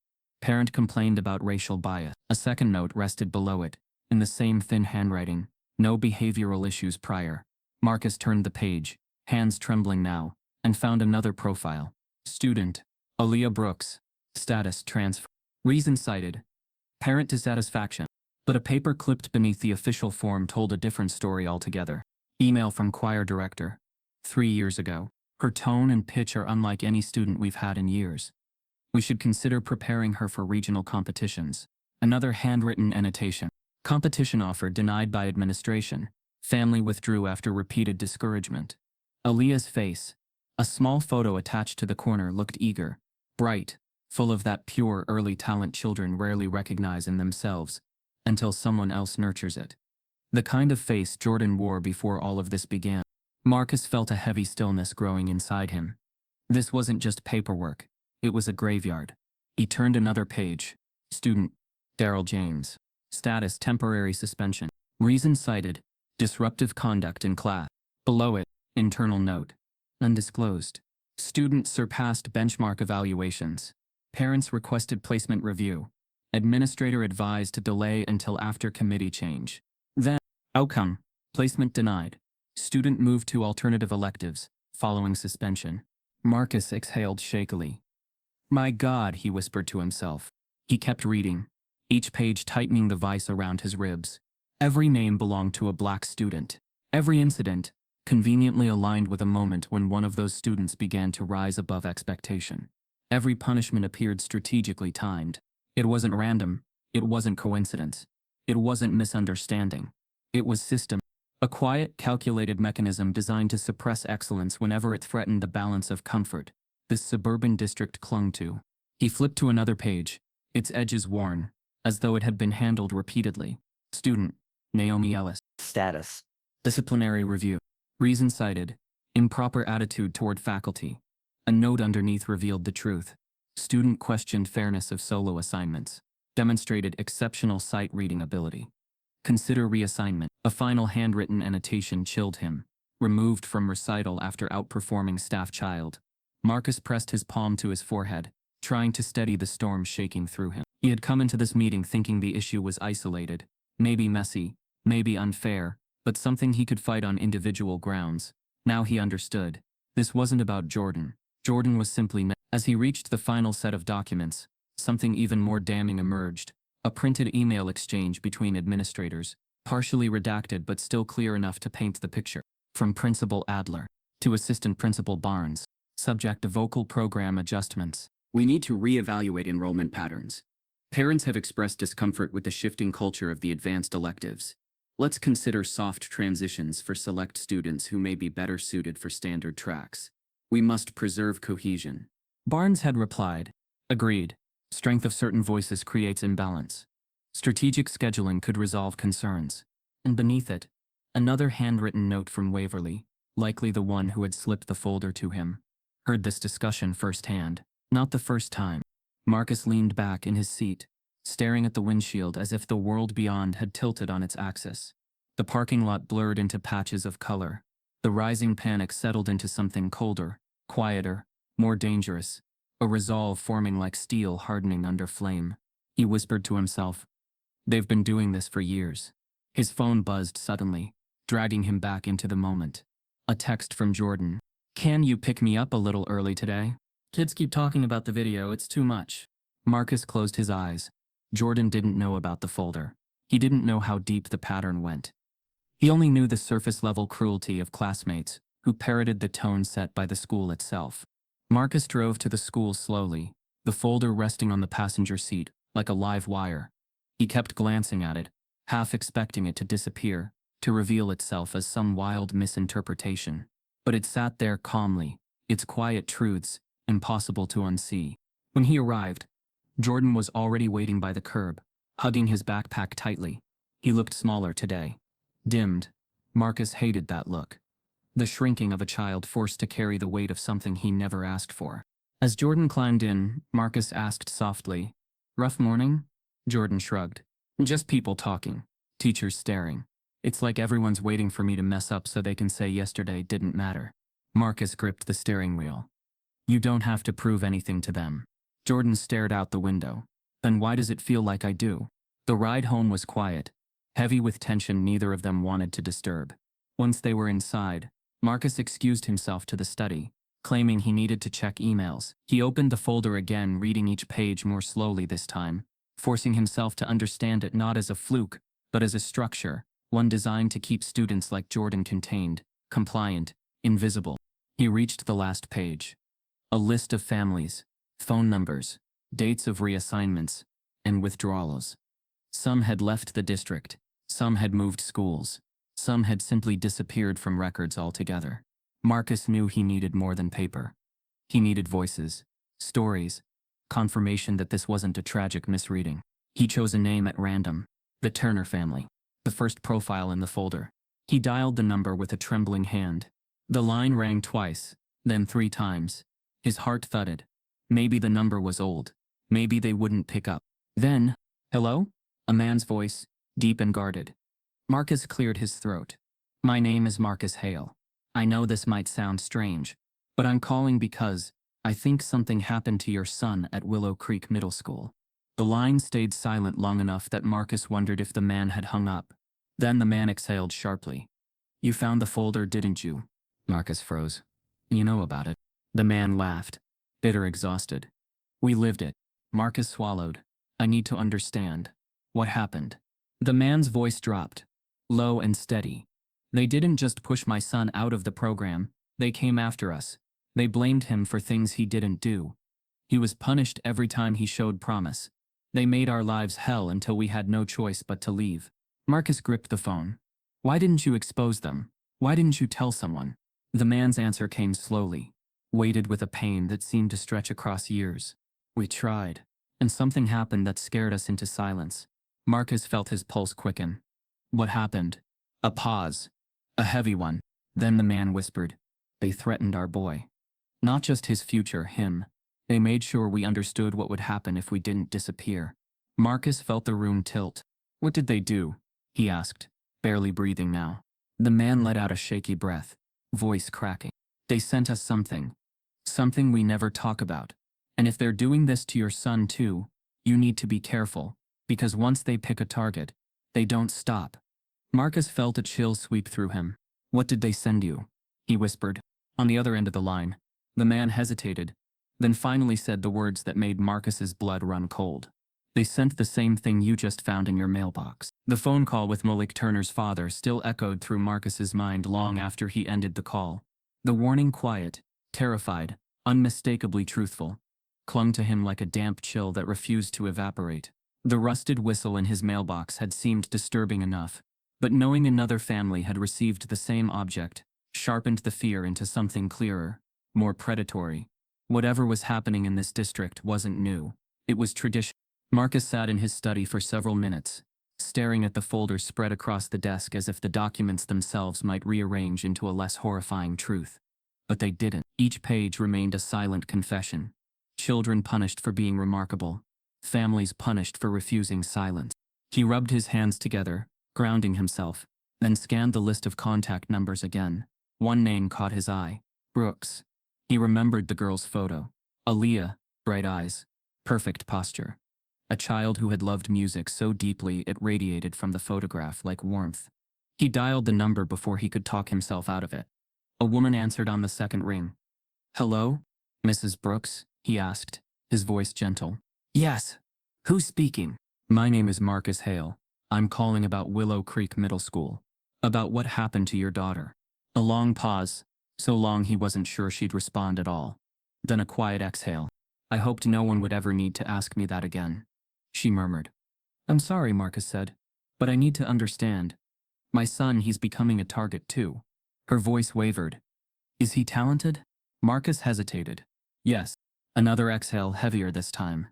Parent complained about racial bias. A second note rested below it, in the same thin handwriting. No behavioral issues prior. Marcus turned the page, hands trembling now, and found another profile. Student. Aaliyah Brooks. Status transfer. Reason cited. Parent dissatisfaction. But a paper clipped beneath the official form told a different story altogether. Email from choir director. 3 years ago. Her tone and pitch are unlike any student we've had in years. We should consider preparing her for regional competitions. Another handwritten annotation. Competition offer denied by administration. Family withdrew after repeated discouragement. Aaliyah's face, a small photo attached to the corner, looked eager, bright, full of that pure early talent children rarely recognize in themselves until someone else nurtures it. The kind of face Jordan wore before all of this began. Marcus felt a heavy stillness growing inside him. This wasn't just paperwork, it was a graveyard. He turned another page. Student. Daryl James. Status temporary suspension. Reason cited. Disruptive conduct in class. Below it, internal note. Undisclosed. Student surpassed benchmark evaluations. Parents requested placement review. Administrator advised to delay until after committee change. Then, outcome. Placement denied. Student moved to alternative electives, following suspension. Marcus exhaled shakily. My God, he whispered to himself. He kept reading, each page tightening the vice around his ribs. Every name belonged to a black student. Every incident, conveniently aligned with a moment when one of those students began to rise above expectation. Every punishment appeared strategically timed. It wasn't random. It wasn't coincidence. It wasn't misunderstanding. It was system. A quiet, calculated mechanism designed to suppress excellence whenever it threatened the balance of comfort this suburban district clung to. He flipped to another page, its edges worn, as though it had been handled repeatedly. Student. Naomi Ellis. Status. Disciplinary review. Reason cited. Improper attitude toward faculty. A note underneath revealed the truth. Student questioned fairness of solo assignments. Demonstrated exceptional sight reading ability. Consider reassignment. A final handwritten annotation chilled him. Removed from recital after outperforming staff child. Marcus pressed his palm to his forehead, trying to steady the storm shaking through him. He had come into this meeting thinking the issue was isolated, maybe messy, maybe unfair, but something he could fight on individual grounds. Now he understood. This wasn't about Jordan. Jordan was simply As he reached the final set of documents, something even more damning emerged. A printed email exchange between administrators, partially redacted but still clear enough to paint the picture. From Principal Adler to Assistant Principal Barnes. Subject to vocal program adjustments. We need to reevaluate enrollment patterns. Parents have expressed discomfort with the shifting culture of the advanced electives. Let's consider soft transitions for select students who may be better suited for standard tracks. We must preserve cohesion. Barnes had replied. Agreed. Strength of certain voices creates imbalance. Strategic scheduling could resolve concerns. And beneath it, another handwritten note from Waverly, likely the one who had slipped the folder to him. Heard this discussion firsthand. Not the first time. Marcus leaned back in his seat, staring at the windshield as if the world beyond had tilted on its axis. The parking lot blurred into patches of color. The rising panic settled into something colder, quieter, more dangerous, a resolve forming like steel hardening under flame. He whispered to himself. They've been doing this for years. His phone buzzed suddenly, dragging him back into the moment. A text from Jordan. Can you pick me up a little early today? Kids keep talking about the video, it's too much. Marcus closed his eyes. Jordan didn't know about the folder. He didn't know how deep the pattern went. He only knew the surface-level cruelty of classmates who parroted the tone set by the school itself. Marcus drove to the school slowly, the folder resting on the passenger seat like a live wire. He kept glancing at it, half expecting it to disappear, to reveal itself as some wild misinterpretation. But it sat there calmly, its quiet truths, impossible to unsee. When he arrived, Jordan was already waiting by the curb, hugging his backpack tightly. He looked smaller today. Dimmed. Marcus hated that look. The shrinking of a child forced to carry the weight of something he never asked for. As Jordan climbed in, Marcus asked softly, "Rough morning?" Jordan shrugged. "Just people talking. Teachers staring. It's like everyone's waiting for me to mess up so they can say yesterday didn't matter." Marcus gripped the steering wheel. "You don't have to prove anything to them." Jordan stared out the window. "Then why does it feel like I do?" The ride home was quiet, heavy with tension neither of them wanted to disturb. Once they were inside, Marcus excused himself to the study, claiming he needed to check emails. He opened the folder again, reading each page more slowly this time, forcing himself to understand it not as a fluke, but as a structure, one designed to keep students like Jordan contained, compliant, invisible. He reached the last page. A list of families, phone numbers, dates of reassignments, and withdrawals. Some had left the district, some had moved schools, some had simply disappeared from records altogether. Marcus knew he needed more than paper. He needed voices, stories, confirmation that this wasn't a tragic misreading. He chose a name at random, the Turner family, the first profile in the folder. He dialed the number with a trembling hand. The line rang twice, then 3 times. His heart thudded. Maybe the number was old. Maybe they wouldn't pick up. Then, "Hello?" A man's voice, deep and guarded. Marcus cleared his throat. "My name is Marcus Hale. I know this might sound strange, but I'm calling because I think something happened to your son at Willow Creek Middle School." The line stayed silent long enough that Marcus wondered if the man had hung up. Then the man exhaled sharply. "You found the folder, didn't you?" Marcus froze. "You know about it." The man laughed, bitter, exhausted. "We lived it." Marcus swallowed. "I need to understand. What happened?" The man's voice dropped, low and steady. "They didn't just push my son out of the program, they came after us. They blamed him for things he didn't do. He was punished every time he showed promise. They made our lives hell until we had no choice but to leave." Marcus gripped the phone. "Why didn't you expose them? Why didn't you tell someone?" The man's answer came slowly, weighted with a pain that seemed to stretch across years. "We tried, and something happened that scared us into silence." Marcus felt his pulse quicken. "What happened?" A pause. A heavy one. Then the man whispered, "They threatened our boy. Not just his future, him. They made sure we understood what would happen if we didn't disappear." Marcus felt the room tilt. "What did they do?" he asked, barely breathing now. The man let out a shaky breath, voice cracking. "They sent us something. Something we never talk about. And if they're doing this to your son too, you need to be careful, because once they pick a target, they don't stop." Marcus felt a chill sweep through him. "What did they send you?" he whispered. On the other end of the line, the man hesitated, then finally said the words that made Marcus's blood run cold. "They sent the same thing you just found in your mailbox." The phone call with Malik Turner's father still echoed through Marcus's mind long after he ended the call. The warning, quiet, terrified, unmistakably truthful, clung to him like a damp chill that refused to evaporate. The rusted whistle in his mailbox had seemed disturbing enough, but knowing another family had received the same object sharpened the fear into something clearer, more predatory. Whatever was happening in this district wasn't new. It was tradition. Marcus sat in his study for several minutes, staring at the folders spread across the desk as if the documents themselves might rearrange into a less horrifying truth. But they didn't. Each page remained a silent confession. Children punished for being remarkable. Families punished for refusing silence. He rubbed his hands together, grounding himself, then scanned the list of contact numbers again. One name caught his eye. Brooks. He remembered the girl's photo. Aaliyah, bright eyes, perfect posture. A child who had loved music so deeply it radiated from the photograph like warmth. He dialed the number before he could talk himself out of it. A woman answered on the second ring. "Hello? Mrs. Brooks?" he asked, his voice gentle. "Yes. Who's speaking?" "My name is Marcus Hale. I'm calling about Willow Creek Middle School. About what happened to your daughter." A long pause, so long he wasn't sure she'd respond at all. Then a quiet exhale. "I hoped no one would ever need to ask me that again," she murmured. "I'm sorry," Marcus said, But I need to understand. My son, he's becoming a target too. Her voice wavered. Is he talented? Marcus hesitated. Yes. Another exhale, heavier this time.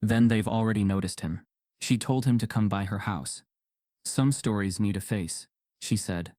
Then they've already noticed him. She told him to come by her house. Some stories need a face, she said.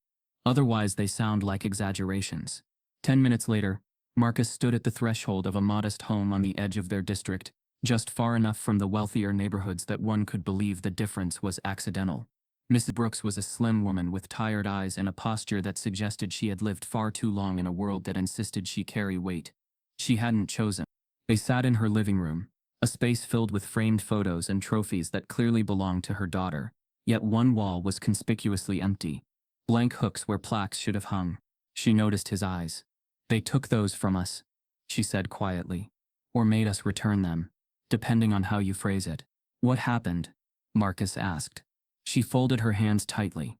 Otherwise they sound like exaggerations. 10 minutes later, Marcus stood at the threshold of a modest home on the edge of their district, just far enough from the wealthier neighborhoods that one could believe the difference was accidental. Mrs. Brooks was a slim woman with tired eyes and a posture that suggested she had lived far too long in a world that insisted she carry weight. She hadn't chosen. They sat in her living room, a space filled with framed photos and trophies that clearly belonged to her daughter, yet one wall was conspicuously empty. Blank hooks where plaques should have hung. She noticed his eyes. They took those from us, she said quietly, or made us return them, depending on how you phrase it. What happened? Marcus asked. She folded her hands tightly.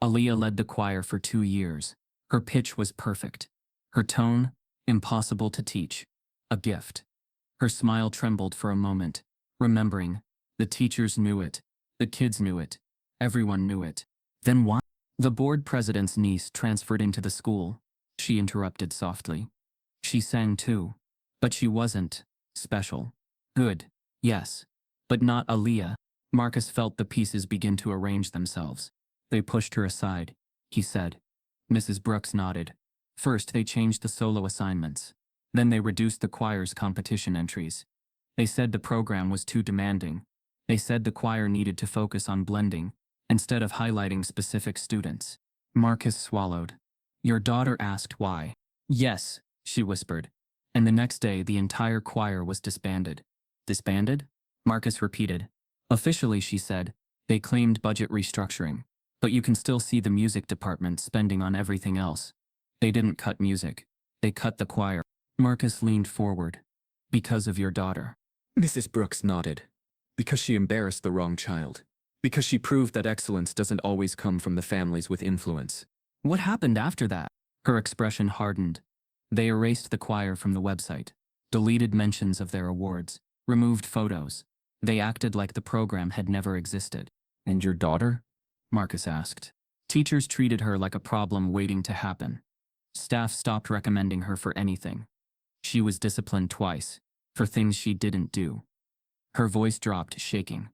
Aaliyah led the choir for 2 years. Her pitch was perfect. Her tone, impossible to teach. A gift. Her smile trembled for a moment, remembering. The teachers knew it. The kids knew it. Everyone knew it. Then why? The board president's niece transferred into the school, she interrupted softly. She sang too. But she wasn't special. Good, yes. But not Aaliyah. Marcus felt the pieces begin to arrange themselves. They pushed her aside, he said. Mrs. Brooks nodded. First they changed the solo assignments. Then they reduced the choir's competition entries. They said the program was too demanding. They said the choir needed to focus on blending, instead of highlighting specific students. Marcus swallowed. Your daughter asked why. Yes, she whispered. And the next day the entire choir was disbanded. Disbanded? Marcus repeated. Officially, she said, they claimed budget restructuring. But you can still see the music department spending on everything else. They didn't cut music. They cut the choir. Marcus leaned forward. Because of your daughter. Mrs. Brooks nodded. Because she embarrassed the wrong child. Because she proved that excellence doesn't always come from the families with influence. What happened after that? Her expression hardened. They erased the choir from the website, deleted mentions of their awards, removed photos. They acted like the program had never existed. And your daughter? Marcus asked. Teachers treated her like a problem waiting to happen. Staff stopped recommending her for anything. She was disciplined twice, for things she didn't do. Her voice dropped, shaking.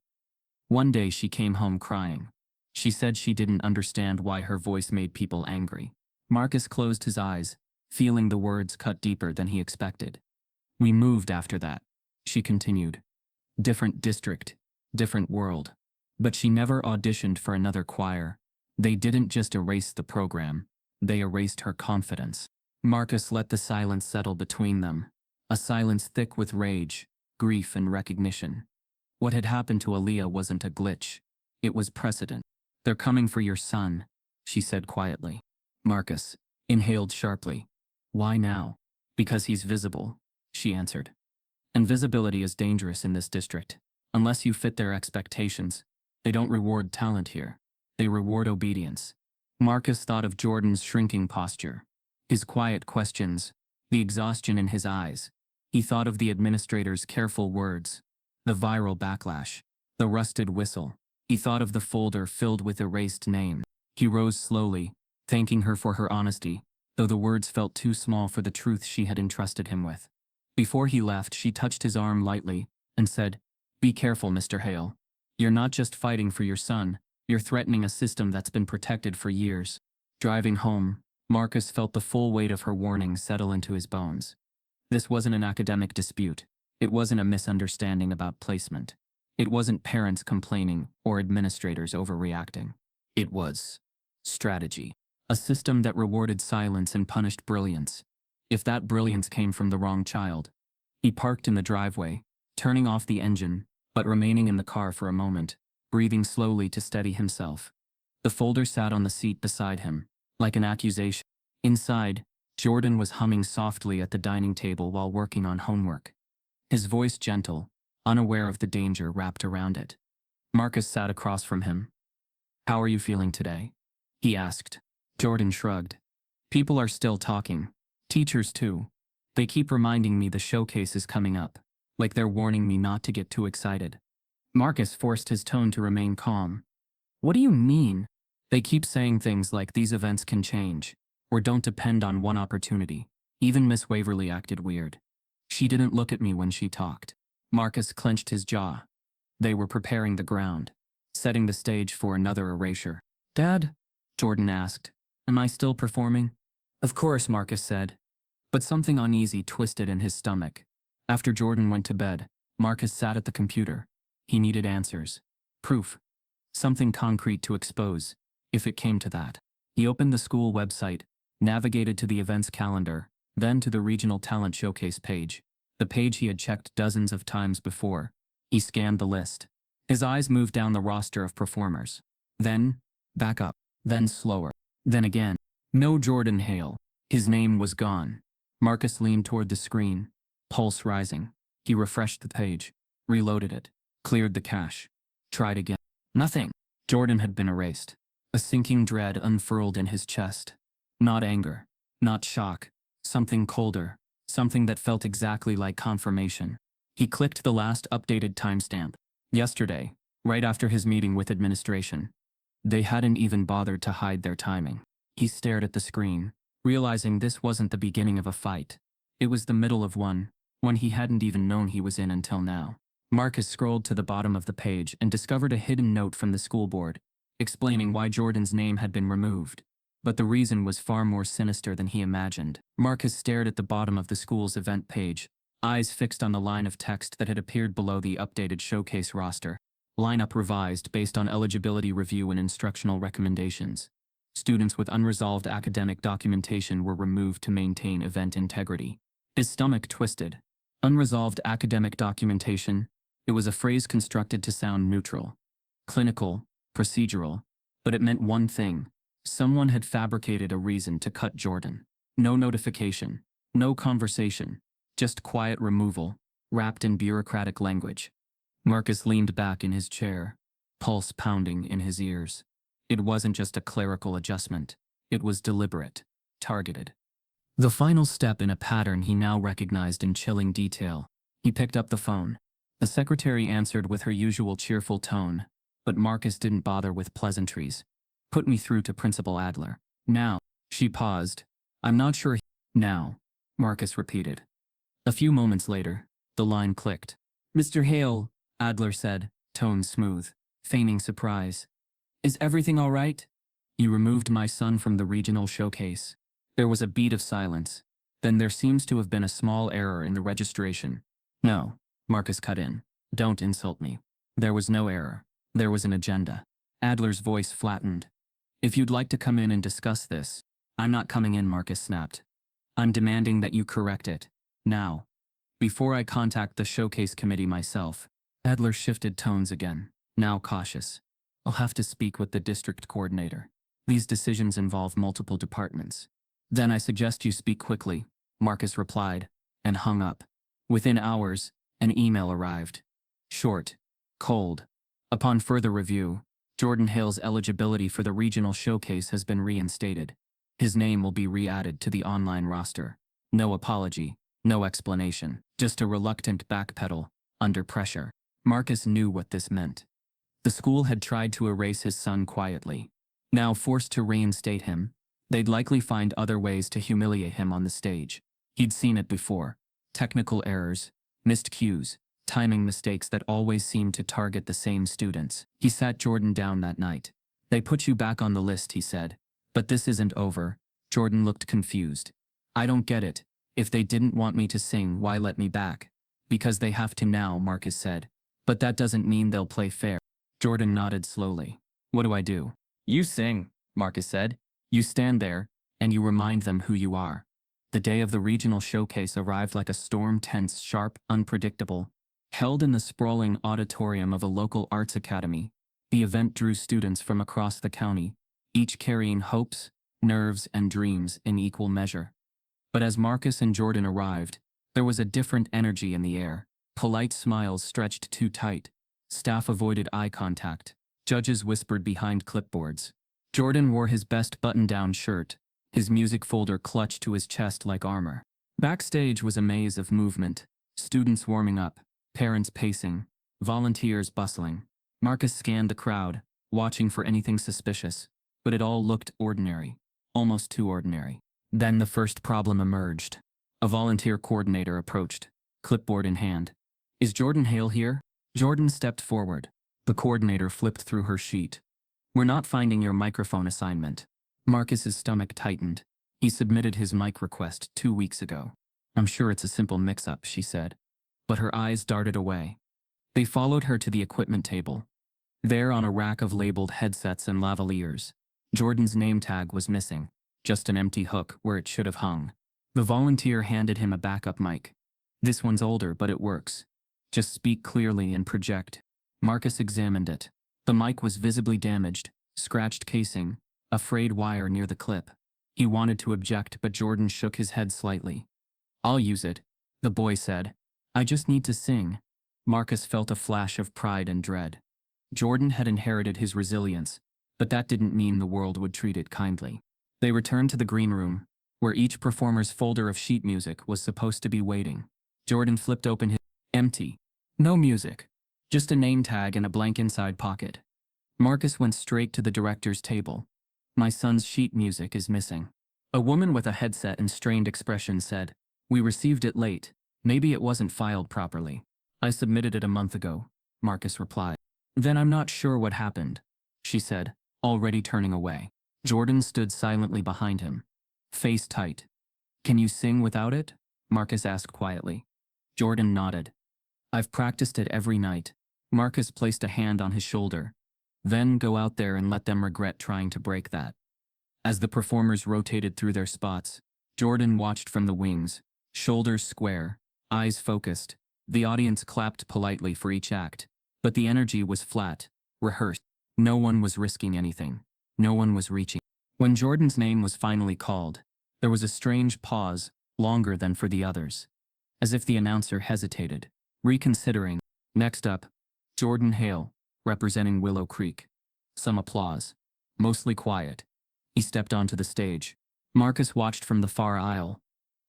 One day she came home crying. She said she didn't understand why her voice made people angry. Marcus closed his eyes, feeling the words cut deeper than he expected. We moved after that, she continued. Different district, different world. But she never auditioned for another choir. They didn't just erase the program, they erased her confidence. Marcus let the silence settle between them, a silence thick with rage, grief and recognition. What had happened to Aaliyah wasn't a glitch. It was precedent. They're coming for your son, she said quietly. Marcus inhaled sharply. Why now? Because he's visible, she answered. And visibility is dangerous in this district. Unless you fit their expectations, they don't reward talent here. They reward obedience. Marcus thought of Jordan's shrinking posture, his quiet questions, the exhaustion in his eyes. He thought of the administrator's careful words, the viral backlash, the rusted whistle. He thought of the folder filled with erased names. He rose slowly, thanking her for her honesty, though the words felt too small for the truth she had entrusted him with. Before he left, she touched his arm lightly and said, Be careful, Mr. Hale. You're not just fighting for your son, you're threatening a system that's been protected for years. Driving home, Marcus felt the full weight of her warning settle into his bones. This wasn't an academic dispute. It wasn't a misunderstanding about placement. It wasn't parents complaining or administrators overreacting. It was strategy. A system that rewarded silence and punished brilliance. If that brilliance came from the wrong child. He parked in the driveway, turning off the engine, but remaining in the car for a moment, breathing slowly to steady himself. The folder sat on the seat beside him, like an accusation. Inside, Jordan was humming softly at the dining table while working on homework. His voice gentle, unaware of the danger wrapped around it. Marcus sat across from him. How are you feeling today? He asked. Jordan shrugged. People are still talking. Teachers too. They keep reminding me the showcase is coming up, like they're warning me not to get too excited. Marcus forced his tone to remain calm. What do you mean? They keep saying things like these events can change, or don't depend on one opportunity. Even Miss Waverly acted weird. She didn't look at me when she talked. Marcus clenched his jaw. They were preparing the ground, setting the stage for another erasure. Dad? Jordan asked. Am I still performing? Of course, Marcus said. But something uneasy twisted in his stomach. After Jordan went to bed, Marcus sat at the computer. He needed answers. Proof. Something concrete to expose, if it came to that. He opened the school website, navigated to the events calendar, then to the regional talent showcase page, the page he had checked dozens of times before. He scanned the list. His eyes moved down the roster of performers. Then, back up, then slower, then again. No Jordan Hale. His name was gone. Marcus leaned toward the screen, pulse rising. He refreshed the page, reloaded it, cleared the cache, tried again. Nothing. Jordan had been erased. A sinking dread unfurled in his chest. Not anger, not shock, something colder, something that felt exactly like confirmation. He clicked the last updated timestamp. Yesterday, right after his meeting with administration. They hadn't even bothered to hide their timing. He stared at the screen, realizing this wasn't the beginning of a fight. It was the middle of one he hadn't even known he was in until now. Marcus scrolled to the bottom of the page and discovered a hidden note from the school board, explaining why Jordan's name had been removed. But the reason was far more sinister than he imagined. Marcus stared at the bottom of the school's event page, eyes fixed on the line of text that had appeared below the updated showcase roster. Lineup revised based on eligibility review and instructional recommendations. Students with unresolved academic documentation were removed to maintain event integrity. His stomach twisted. Unresolved academic documentation. It was a phrase constructed to sound neutral, clinical, procedural, but it meant one thing. Someone had fabricated a reason to cut Jordan. No notification, no conversation, just quiet removal, wrapped in bureaucratic language. Marcus leaned back in his chair, pulse pounding in his ears. It wasn't just a clerical adjustment. It was deliberate, targeted. The final step in a pattern he now recognized in chilling detail. He picked up the phone. The secretary answered with her usual cheerful tone, but Marcus didn't bother with pleasantries. Put me through to Principal Adler. Now. She paused. I'm not sure. Now, Marcus repeated. A few moments later, the line clicked. Mr. Hale, Adler said, tone smooth, feigning surprise. Is everything all right? You removed my son from the regional showcase. There was a beat of silence. Then there seems to have been a small error in the registration. No, Marcus cut in. Don't insult me. There was no error. There was an agenda. Adler's voice flattened. If you'd like to come in and discuss this. I'm not coming in, Marcus snapped. I'm demanding that you correct it. Now. Before I contact the showcase committee myself. Adler shifted tones again, now cautious. I'll have to speak with the district coordinator. These decisions involve multiple departments. Then I suggest you speak quickly, Marcus replied, and hung up. Within hours, an email arrived. Short, cold. Upon further review, Jordan Hale's eligibility for the regional showcase has been reinstated. His name will be re-added to the online roster. No apology, no explanation, just a reluctant backpedal, under pressure. Marcus knew what this meant. The school had tried to erase his son quietly. Now forced to reinstate him, they'd likely find other ways to humiliate him on the stage. He'd seen it before. Technical errors, missed cues, timing mistakes that always seemed to target the same students. He sat Jordan down that night. They put you back on the list, he said. But this isn't over. Jordan looked confused. I don't get it. If they didn't want me to sing, why let me back? Because they have to now, Marcus said. But that doesn't mean they'll play fair. Jordan nodded slowly. What do I do? You sing, Marcus said. You stand there, and you remind them who you are. The day of the regional showcase arrived like a storm, tense, sharp, unpredictable. Held in the sprawling auditorium of a local arts academy, the event drew students from across the county, each carrying hopes, nerves, and dreams in equal measure. But as Marcus and Jordan arrived, there was a different energy in the air. Polite smiles stretched too tight. Staff avoided eye contact. Judges whispered behind clipboards. Jordan wore his best button-down shirt, his music folder clutched to his chest like armor. Backstage was a maze of movement, students warming up, parents pacing, volunteers bustling. Marcus scanned the crowd, watching for anything suspicious, but it all looked ordinary, almost too ordinary. Then the first problem emerged. A volunteer coordinator approached, clipboard in hand. "Is Jordan Hale here?" Jordan stepped forward. The coordinator flipped through her sheet. "We're not finding your microphone assignment." Marcus's stomach tightened. He submitted his mic request 2 weeks ago. "I'm sure it's a simple mix-up," she said. But her eyes darted away. They followed her to the equipment table. There, on a rack of labeled headsets and lavaliers, Jordan's name tag was missing, just an empty hook where it should have hung. The volunteer handed him a backup mic. "This one's older, but it works. Just speak clearly and project." Marcus examined it. The mic was visibly damaged, scratched casing, a frayed wire near the clip. He wanted to object, but Jordan shook his head slightly. "I'll use it," the boy said. "I just need to sing." Marcus felt a flash of pride and dread. Jordan had inherited his resilience, but that didn't mean the world would treat it kindly. They returned to the green room, where each performer's folder of sheet music was supposed to be waiting. Jordan flipped open his empty. No music. Just a name tag and a blank inside pocket. Marcus went straight to the director's table. "My son's sheet music is missing." A woman with a headset and strained expression said, "We received it late. Maybe it wasn't filed properly." "I submitted it a month ago," Marcus replied. "Then I'm not sure what happened," she said, already turning away. Jordan stood silently behind him, face tight. "Can you sing without it?" Marcus asked quietly. Jordan nodded. "I've practiced it every night." Marcus placed a hand on his shoulder. "Then go out there and let them regret trying to break that." As the performers rotated through their spots, Jordan watched from the wings, shoulders square, eyes focused. The audience clapped politely for each act, but the energy was flat, rehearsed. No one was risking anything. No one was reaching. When Jordan's name was finally called, there was a strange pause, longer than for the others. As if the announcer hesitated, reconsidering. Next up, Jordan Hale, representing Willow Creek. Some applause. Mostly quiet. He stepped onto the stage. Marcus watched from the far aisle,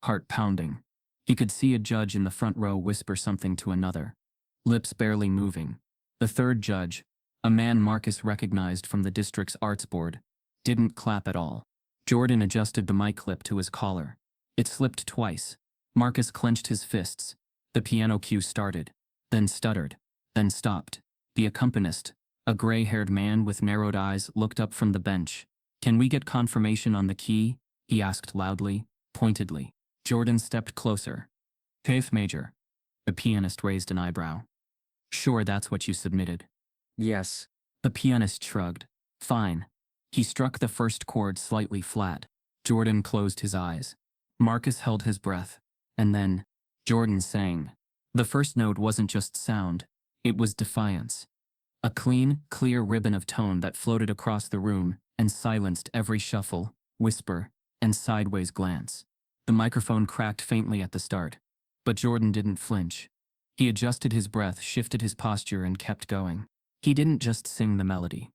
heart pounding. He could see a judge in the front row whisper something to another, lips barely moving. The third judge, a man Marcus recognized from the district's arts board, didn't clap at all. Jordan adjusted the mic clip to his collar. It slipped twice. Marcus clenched his fists. The piano cue started, then stuttered, then stopped. The accompanist, a gray-haired man with narrowed eyes, looked up from the bench. "Can we get confirmation on the key?" he asked loudly, pointedly. Jordan stepped closer. "F major." The pianist raised an eyebrow. "Sure, that's what you submitted?" Yes. The pianist shrugged. "Fine." He struck the first chord slightly flat. Jordan closed his eyes. Marcus held his breath. And then, Jordan sang. The first note wasn't just sound, it was defiance. A clean, clear ribbon of tone that floated across the room and silenced every shuffle, whisper, and sideways glance. The microphone cracked faintly at the start, but Jordan didn't flinch. He adjusted his breath, shifted his posture, and kept going. He didn't just sing the melody.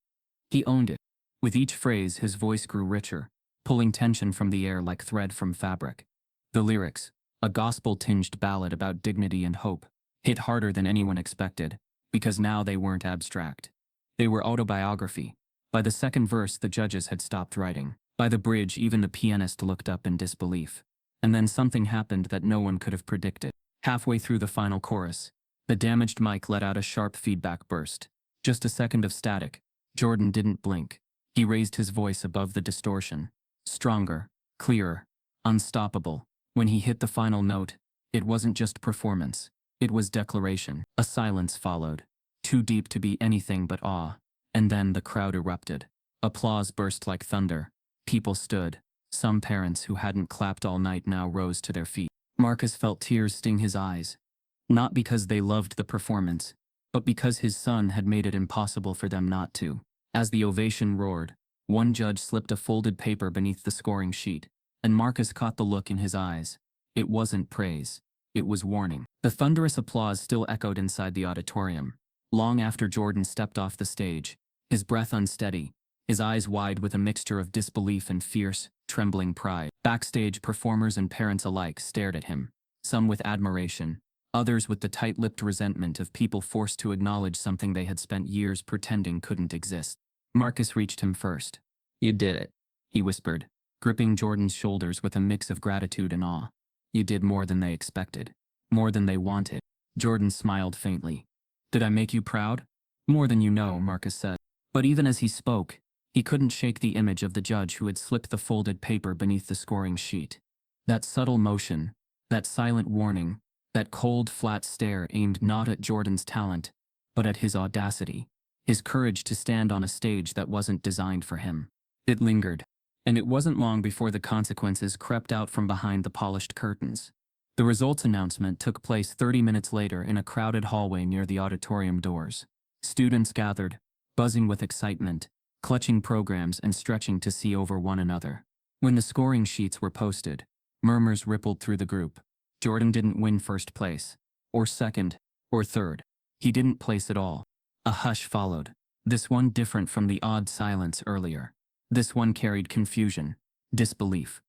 He owned it. With each phrase, his voice grew richer, pulling tension from the air like thread from fabric. The lyrics, a gospel-tinged ballad about dignity and hope, hit harder than anyone expected, because now they weren't abstract. They were autobiography. By the second verse, the judges had stopped writing. By the bridge, even the pianist looked up in disbelief. And then something happened that no one could have predicted. Halfway through the final chorus, the damaged mic let out a sharp feedback burst. Just a second of static. Jordan didn't blink. He raised his voice above the distortion. Stronger, clearer, unstoppable. When he hit the final note, it wasn't just performance. It was declaration. A silence followed, too deep to be anything but awe. And then the crowd erupted. Applause burst like thunder. People stood. Some parents who hadn't clapped all night now rose to their feet. Marcus felt tears sting his eyes. Not because they loved the performance, but because his son had made it impossible for them not to. As the ovation roared, one judge slipped a folded paper beneath the scoring sheet, and Marcus caught the look in his eyes. It wasn't praise. It was warning. The thunderous applause still echoed inside the auditorium. Long after Jordan stepped off the stage, his breath unsteady, his eyes wide with a mixture of disbelief and fierce, trembling pride. Backstage, performers and parents alike stared at him, some with admiration, others with the tight-lipped resentment of people forced to acknowledge something they had spent years pretending couldn't exist. Marcus reached him first. You did it, he whispered, gripping Jordan's shoulders with a mix of gratitude and awe. You did more than they expected. More than they wanted. Jordan smiled faintly. Did I make you proud? More than you know, Marcus said. But even as he spoke, he couldn't shake the image of the judge who had slipped the folded paper beneath the scoring sheet. That subtle motion, that silent warning, that cold, flat stare aimed not at Jordan's talent, but at his audacity, his courage to stand on a stage that wasn't designed for him. It lingered, and it wasn't long before the consequences crept out from behind the polished curtains. The results announcement took place 30 minutes later in a crowded hallway near the auditorium doors. Students gathered, buzzing with excitement, clutching programs and stretching to see over one another. When the scoring sheets were posted, murmurs rippled through the group. Jordan didn't win first place, or second, or third. He didn't place at all. A hush followed, this one different from the odd silence earlier. This one carried confusion, disbelief.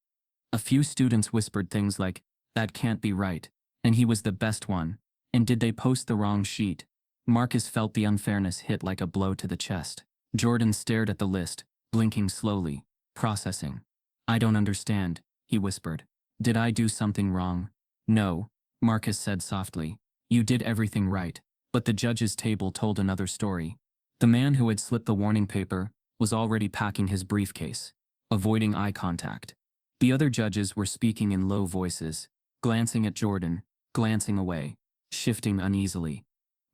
A few students whispered things like, "That can't be right," and he was the best one. And did they post the wrong sheet? Marcus felt the unfairness hit like a blow to the chest. Jordan stared at the list, blinking slowly, processing. I don't understand, he whispered. Did I do something wrong? No, Marcus said softly. You did everything right. But the judge's table told another story. The man who had slipped the warning paper was already packing his briefcase, avoiding eye contact. The other judges were speaking in low voices, glancing at Jordan, glancing away, shifting uneasily.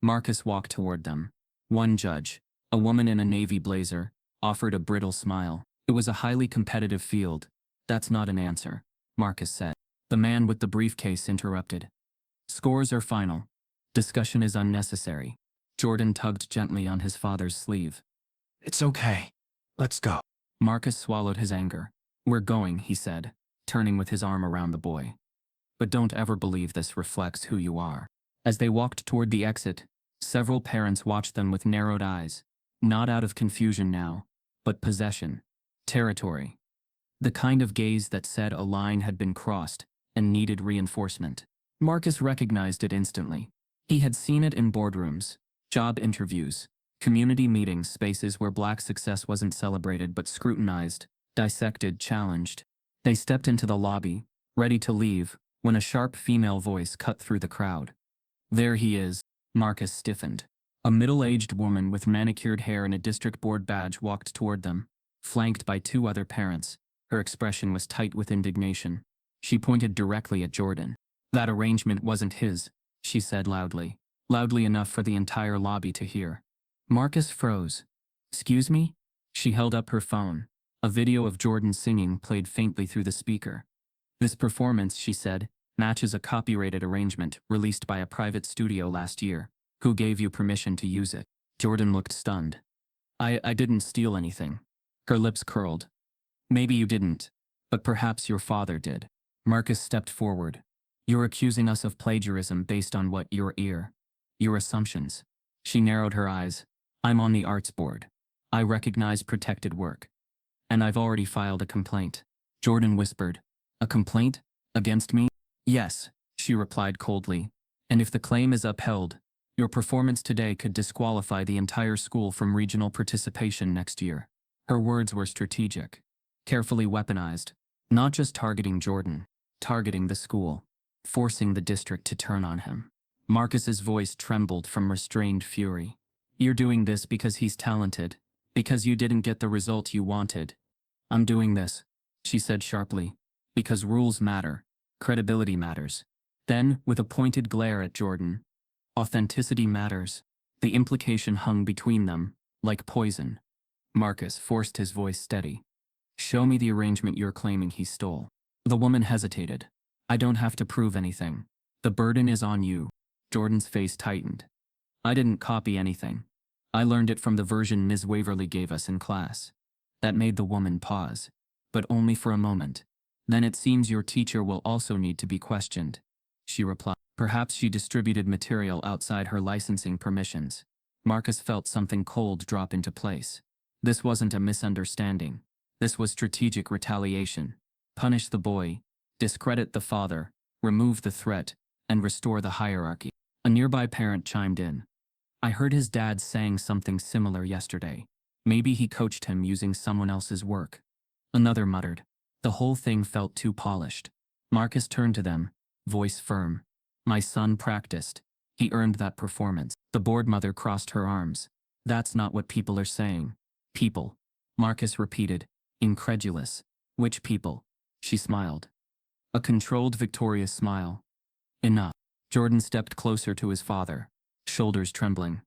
Marcus walked toward them. One judge, a woman in a navy blazer, offered a brittle smile. It was a highly competitive field. That's not an answer, Marcus said. The man with the briefcase interrupted. Scores are final. Discussion is unnecessary. Jordan tugged gently on his father's sleeve. It's okay. Let's go. Marcus swallowed his anger. We're going, he said, turning with his arm around the boy. But don't ever believe this reflects who you are. As they walked toward the exit, several parents watched them with narrowed eyes, not out of confusion now, but possession, territory. The kind of gaze that said a line had been crossed and needed reinforcement. Marcus recognized it instantly. He had seen it in boardrooms, job interviews, community meetings, spaces where black success wasn't celebrated but scrutinized, dissected, challenged. They stepped into the lobby, ready to leave, when a sharp female voice cut through the crowd. There he is. Marcus stiffened. A middle-aged woman with manicured hair and a district board badge walked toward them, flanked by two other parents. Her expression was tight with indignation. She pointed directly at Jordan. That arrangement wasn't his, she said loudly. Loudly enough for the entire lobby to hear. Marcus froze. Excuse me? She held up her phone. A video of Jordan singing played faintly through the speaker. This performance, she said, matches a copyrighted arrangement released by a private studio last year. Who gave you permission to use it? Jordan looked stunned. I didn't steal anything. Her lips curled. Maybe you didn't, but perhaps your father did. Marcus stepped forward. You're accusing us of plagiarism based on what? Your assumptions. She narrowed her eyes. I'm on the arts board. I recognize protected work. And I've already filed a complaint. Jordan whispered. A complaint? Against me? Yes, she replied coldly. And if the claim is upheld, your performance today could disqualify the entire school from regional participation next year. Her words were strategic, carefully weaponized, not just targeting Jordan, targeting the school, forcing the district to turn on him. Marcus's voice trembled from restrained fury. You're doing this because he's talented, because you didn't get the result you wanted. I'm doing this, she said sharply, because rules matter, credibility matters. Then, with a pointed glare at Jordan, authenticity matters. The implication hung between them, like poison. Marcus forced his voice steady. Show me the arrangement you're claiming he stole. The woman hesitated. I don't have to prove anything. The burden is on you. Jordan's face tightened. I didn't copy anything. I learned it from the version Ms. Waverly gave us in class. That made the woman pause, but only for a moment. Then it seems your teacher will also need to be questioned, she replied. Perhaps she distributed material outside her licensing permissions. Marcus felt something cold drop into place. This wasn't a misunderstanding. This was strategic retaliation. Punish the boy, discredit the father, remove the threat, and restore the hierarchy. A nearby parent chimed in. I heard his dad saying something similar yesterday. Maybe he coached him using someone else's work. Another muttered. The whole thing felt too polished. Marcus turned to them, voice firm. My son practiced. He earned that performance. The board mother crossed her arms. That's not what people are saying. People. Marcus repeated, incredulous. Which people? She smiled. A controlled, victorious smile. Enough. Jordan stepped closer to his father, shoulders trembling.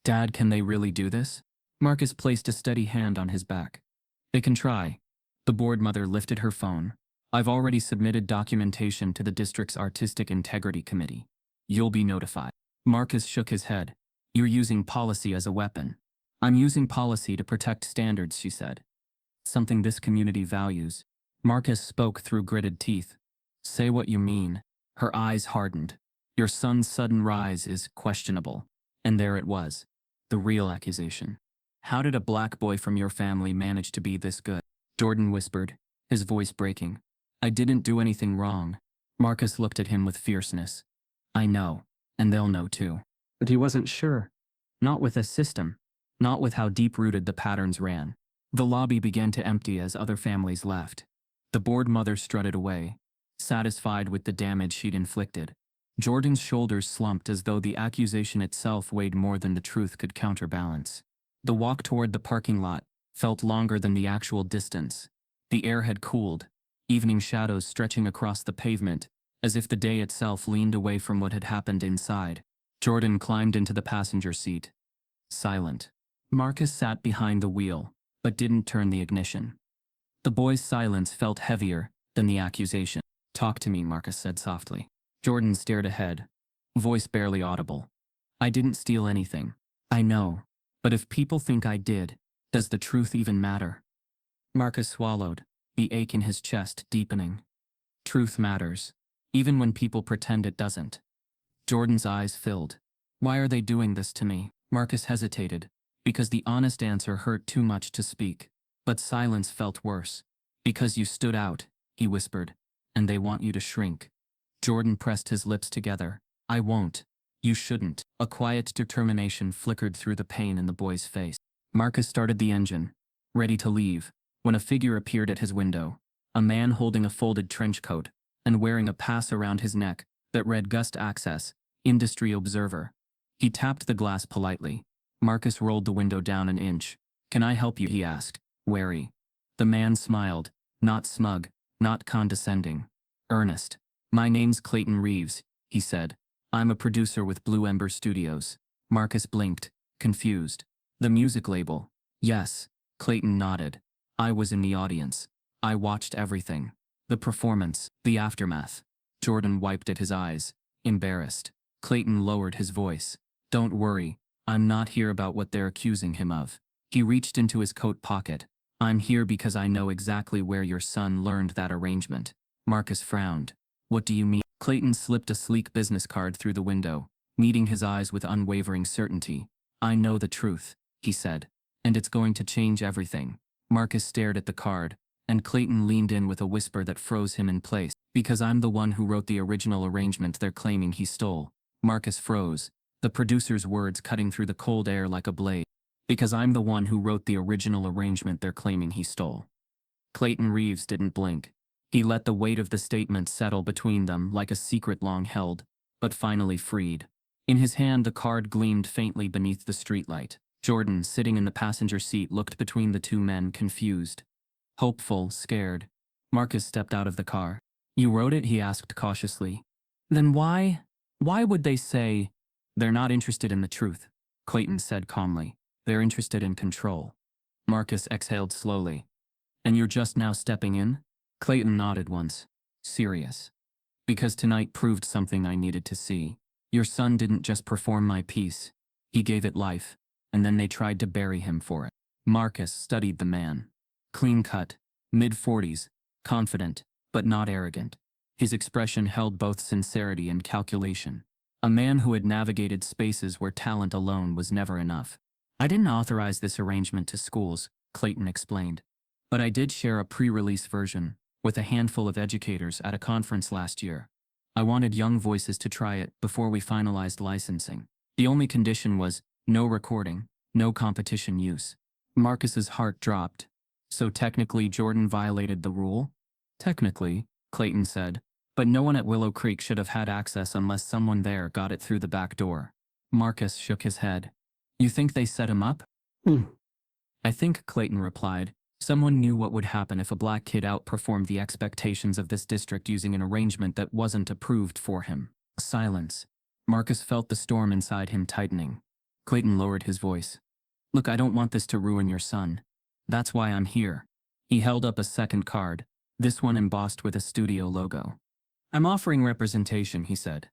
Dad, can they really do this? Marcus placed a steady hand on his back. They can try. The board mother lifted her phone. I've already submitted documentation to the district's Artistic Integrity Committee. You'll be notified. Marcus shook his head. You're using policy as a weapon. I'm using policy to protect standards, she said. Something this community values. Marcus spoke through gritted teeth. Say what you mean. Her eyes hardened. Your son's sudden rise is questionable. And there it was. The real accusation. How did a black boy from your family manage to be this good? Jordan whispered, his voice breaking. I didn't do anything wrong. Marcus looked at him with fierceness. I know, and they'll know too. But he wasn't sure. Not with a system. Not with how deep-rooted the patterns ran. The lobby began to empty as other families left. The board mother strutted away, satisfied with the damage she'd inflicted. Jordan's shoulders slumped as though the accusation itself weighed more than the truth could counterbalance. The walk toward the parking lot felt longer than the actual distance. The air had cooled, evening shadows stretching across the pavement, as if the day itself leaned away from what had happened inside. Jordan climbed into the passenger seat. Silent. Marcus sat behind the wheel, but didn't turn the ignition. The boy's silence felt heavier than the accusation. Talk to me, Marcus said softly. Jordan stared ahead, voice barely audible. I didn't steal anything. I know. But if people think I did, does the truth even matter? Marcus swallowed, the ache in his chest deepening. Truth matters, even when people pretend it doesn't. Jordan's eyes filled. Why are they doing this to me? Marcus hesitated, because the honest answer hurt too much to speak. But silence felt worse. Because you stood out, he whispered, and they want you to shrink. Jordan pressed his lips together. I won't. You shouldn't. A quiet determination flickered through the pain in the boy's face. Marcus started the engine, ready to leave, when a figure appeared at his window. A man holding a folded trench coat and wearing a pass around his neck that read Gust Access, Industry Observer. He tapped the glass politely. Marcus rolled the window down an inch. Can I help you? He asked, wary. The man smiled, not smug, not condescending. Earnest. My name's Clayton Reeves, he said. I'm a producer with Blue Ember Studios. Marcus blinked, confused. The music label. Yes. Clayton nodded. I was in the audience. I watched everything. The performance, the aftermath. Jordan wiped at his eyes, embarrassed. Clayton lowered his voice. Don't worry. I'm not here about what they're accusing him of. He reached into his coat pocket. I'm here because I know exactly where your son learned that arrangement. Marcus frowned. What do you mean? Clayton slipped a sleek business card through the window, meeting his eyes with unwavering certainty. I know the truth, he said, and it's going to change everything. Marcus stared at the card, and Clayton leaned in with a whisper that froze him in place. Because I'm the one who wrote the original arrangement they're claiming he stole. Marcus froze, the producer's words cutting through the cold air like a blade. Because I'm the one who wrote the original arrangement they're claiming he stole. Clayton Reeves didn't blink. He let the weight of the statement settle between them like a secret long held, but finally freed. In his hand the card gleamed faintly beneath the streetlight. Jordan, sitting in the passenger seat, looked between the two men, confused. Hopeful, scared. Marcus stepped out of the car. You wrote it? He asked cautiously. Then why would they say they're not interested in the truth? Clayton said calmly. They're interested in control. Marcus exhaled slowly. And you're just now stepping in? Clayton nodded once. Serious. Because tonight proved something I needed to see. Your son didn't just perform my piece. He gave it life, and then they tried to bury him for it. Marcus studied the man. Clean-cut, mid-40s, confident, but not arrogant. His expression held both sincerity and calculation. A man who had navigated spaces where talent alone was never enough. I didn't authorize this arrangement to schools, Clayton explained. But I did share a pre-release version with a handful of educators at a conference last year. I wanted young voices to try it before we finalized licensing. The only condition was no recording, no competition use. Marcus's heart dropped. So technically Jordan violated the rule? Technically, Clayton said. But no one at Willow Creek should have had access unless someone there got it through the back door. Marcus shook his head. You think they set him up? I think, Clayton replied. Someone knew what would happen if a black kid outperformed the expectations of this district using an arrangement that wasn't approved for him. Silence. Marcus felt the storm inside him tightening. Clayton lowered his voice. Look, I don't want this to ruin your son. That's why I'm here. He held up a second card, this one embossed with a studio logo. I'm offering representation, he said.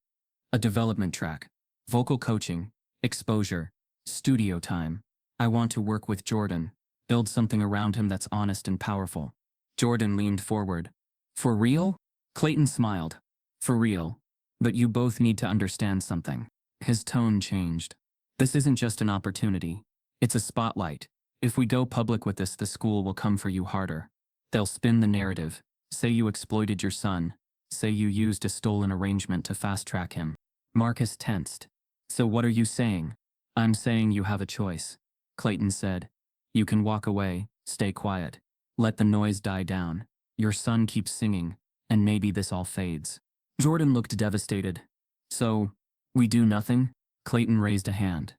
A development track, vocal coaching, exposure, studio time. I want to work with Jordan, build something around him that's honest and powerful. Jordan leaned forward. For real? Clayton smiled. For real. But you both need to understand something. His tone changed. This isn't just an opportunity. It's a spotlight. If we go public with this, the school will come for you harder. They'll spin the narrative. Say you exploited your son. Say you used a stolen arrangement to fast-track him. Marcus tensed. So what are you saying? I'm saying you have a choice. Clayton said. You can walk away, stay quiet. Let the noise die down. Your son keeps singing, and maybe this all fades. Jordan looked devastated. So, we do nothing? Clayton raised a hand.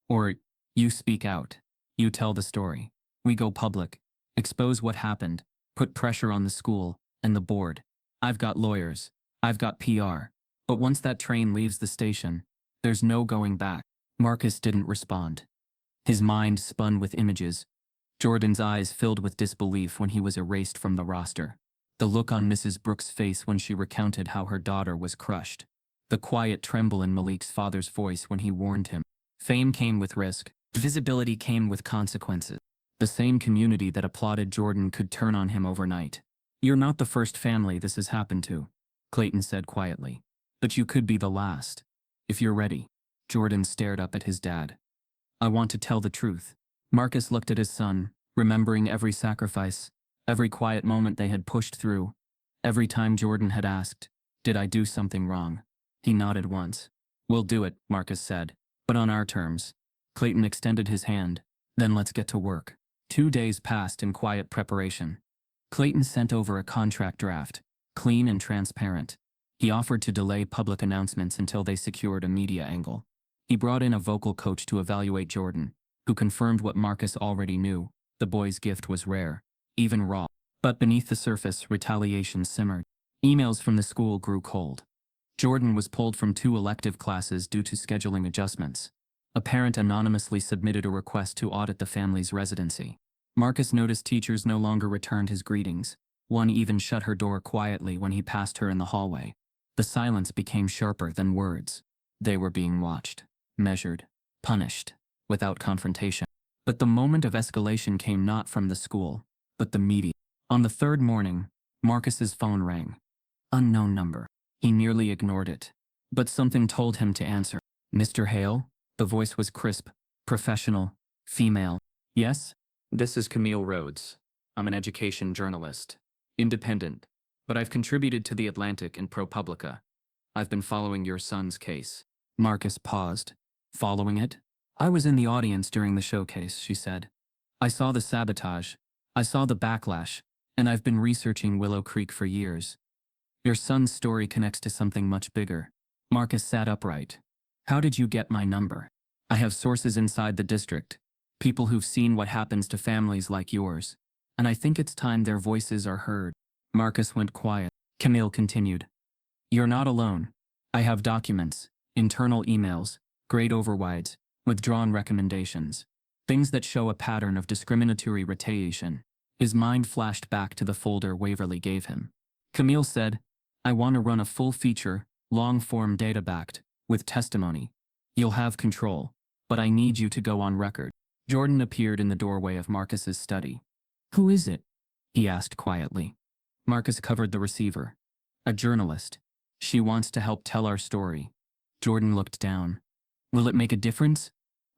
Or, you speak out. You tell the story. We go public. Expose what happened. Put pressure on the school and the board. I've got lawyers. I've got PR. But once that train leaves the station, there's no going back. Marcus didn't respond. His mind spun with images. Jordan's eyes filled with disbelief when he was erased from the roster. The look on Mrs. Brooks' face when she recounted how her daughter was crushed. The quiet tremble in Malik's father's voice when he warned him. Fame came with risk. Visibility came with consequences. The same community that applauded Jordan could turn on him overnight. You're not the first family this has happened to, Clayton said quietly. But you could be the last. If you're ready. Jordan stared up at his dad. I want to tell the truth. Marcus looked at his son, remembering every sacrifice, every quiet moment they had pushed through, every time Jordan had asked, did I do something wrong? He nodded once. We'll do it, Marcus said, but on our terms. Clayton extended his hand. Then let's get to work. 2 days passed in quiet preparation. Clayton sent over a contract draft, clean and transparent. He offered to delay public announcements until they secured a media angle. He brought in a vocal coach to evaluate Jordan, who confirmed what Marcus already knew. The boy's gift was rare, even raw. But beneath the surface, retaliation simmered. Emails from the school grew cold. Jordan was pulled from 2 elective classes due to scheduling adjustments. A parent anonymously submitted a request to audit the family's residency. Marcus noticed teachers no longer returned his greetings. One even shut her door quietly when he passed her in the hallway. The silence became sharper than words. They were being watched, measured, punished, without confrontation. But the moment of escalation came not from the school, but the media. On the 3rd morning, Marcus's phone rang. Unknown number. He nearly ignored it. But something told him to answer. Mr. Hale? The voice was crisp, professional, female. Yes? This is Camille Rhodes. I'm an education journalist. Independent. But I've contributed to The Atlantic and ProPublica. I've been following your son's case. Marcus paused. Following it? I was in the audience during the showcase, she said. I saw the sabotage. I saw the backlash. And I've been researching Willow Creek for years. Your son's story connects to something much bigger. Marcus sat upright. How did you get my number? I have sources inside the district. People who've seen what happens to families like yours. And I think it's time their voices are heard. Marcus went quiet. Camille continued. You're not alone. I have documents, internal emails, grade overrides, withdrawn recommendations. Things that show a pattern of discriminatory retaliation. His mind flashed back to the folder Waverly gave him. Camille said, I want to run a full-feature, long-form data-backed, with testimony. You'll have control, but I need you to go on record. Jordan appeared in the doorway of Marcus's study. Who is it? He asked quietly. Marcus covered the receiver. A journalist. She wants to help tell our story. Jordan looked down. Will it make a difference?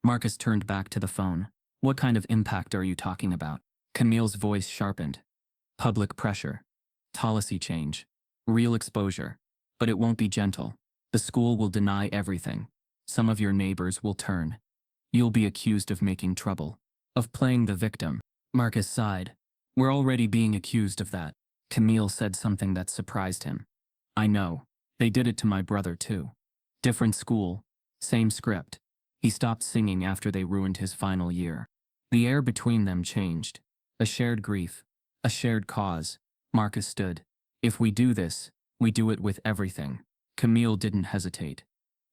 Marcus turned back to the phone. What kind of impact are you talking about? Camille's voice sharpened. Public pressure. Policy change. Real exposure. But it won't be gentle. The school will deny everything. Some of your neighbors will turn. You'll be accused of making trouble. Of playing the victim. Marcus sighed. We're already being accused of that. Camille said something that surprised him. I know. They did it to my brother too. Different school. Same script. He stopped singing after they ruined his final year. The air between them changed. A shared grief. A shared cause. Marcus stood. If we do this, we do it with everything. Camille didn't hesitate.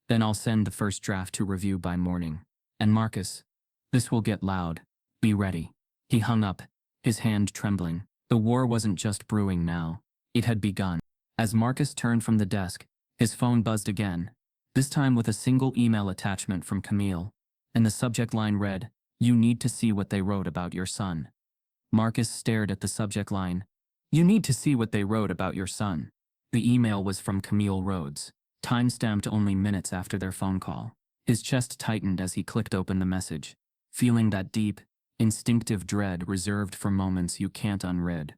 Then I'll send the first draft to review by morning. And Marcus, this will get loud. Be ready. He hung up, his hand trembling. The war wasn't just brewing now. It had begun. As Marcus turned from the desk, his phone buzzed again, this time with a single email attachment from Camille. And the subject line read, "You need to see what they wrote about your son." Marcus stared at the subject line. "You need to see what they wrote about your son." The email was from Camille Rhodes, time-stamped only minutes after their phone call. His chest tightened as he clicked open the message, feeling that deep, instinctive dread reserved for moments you can't unread,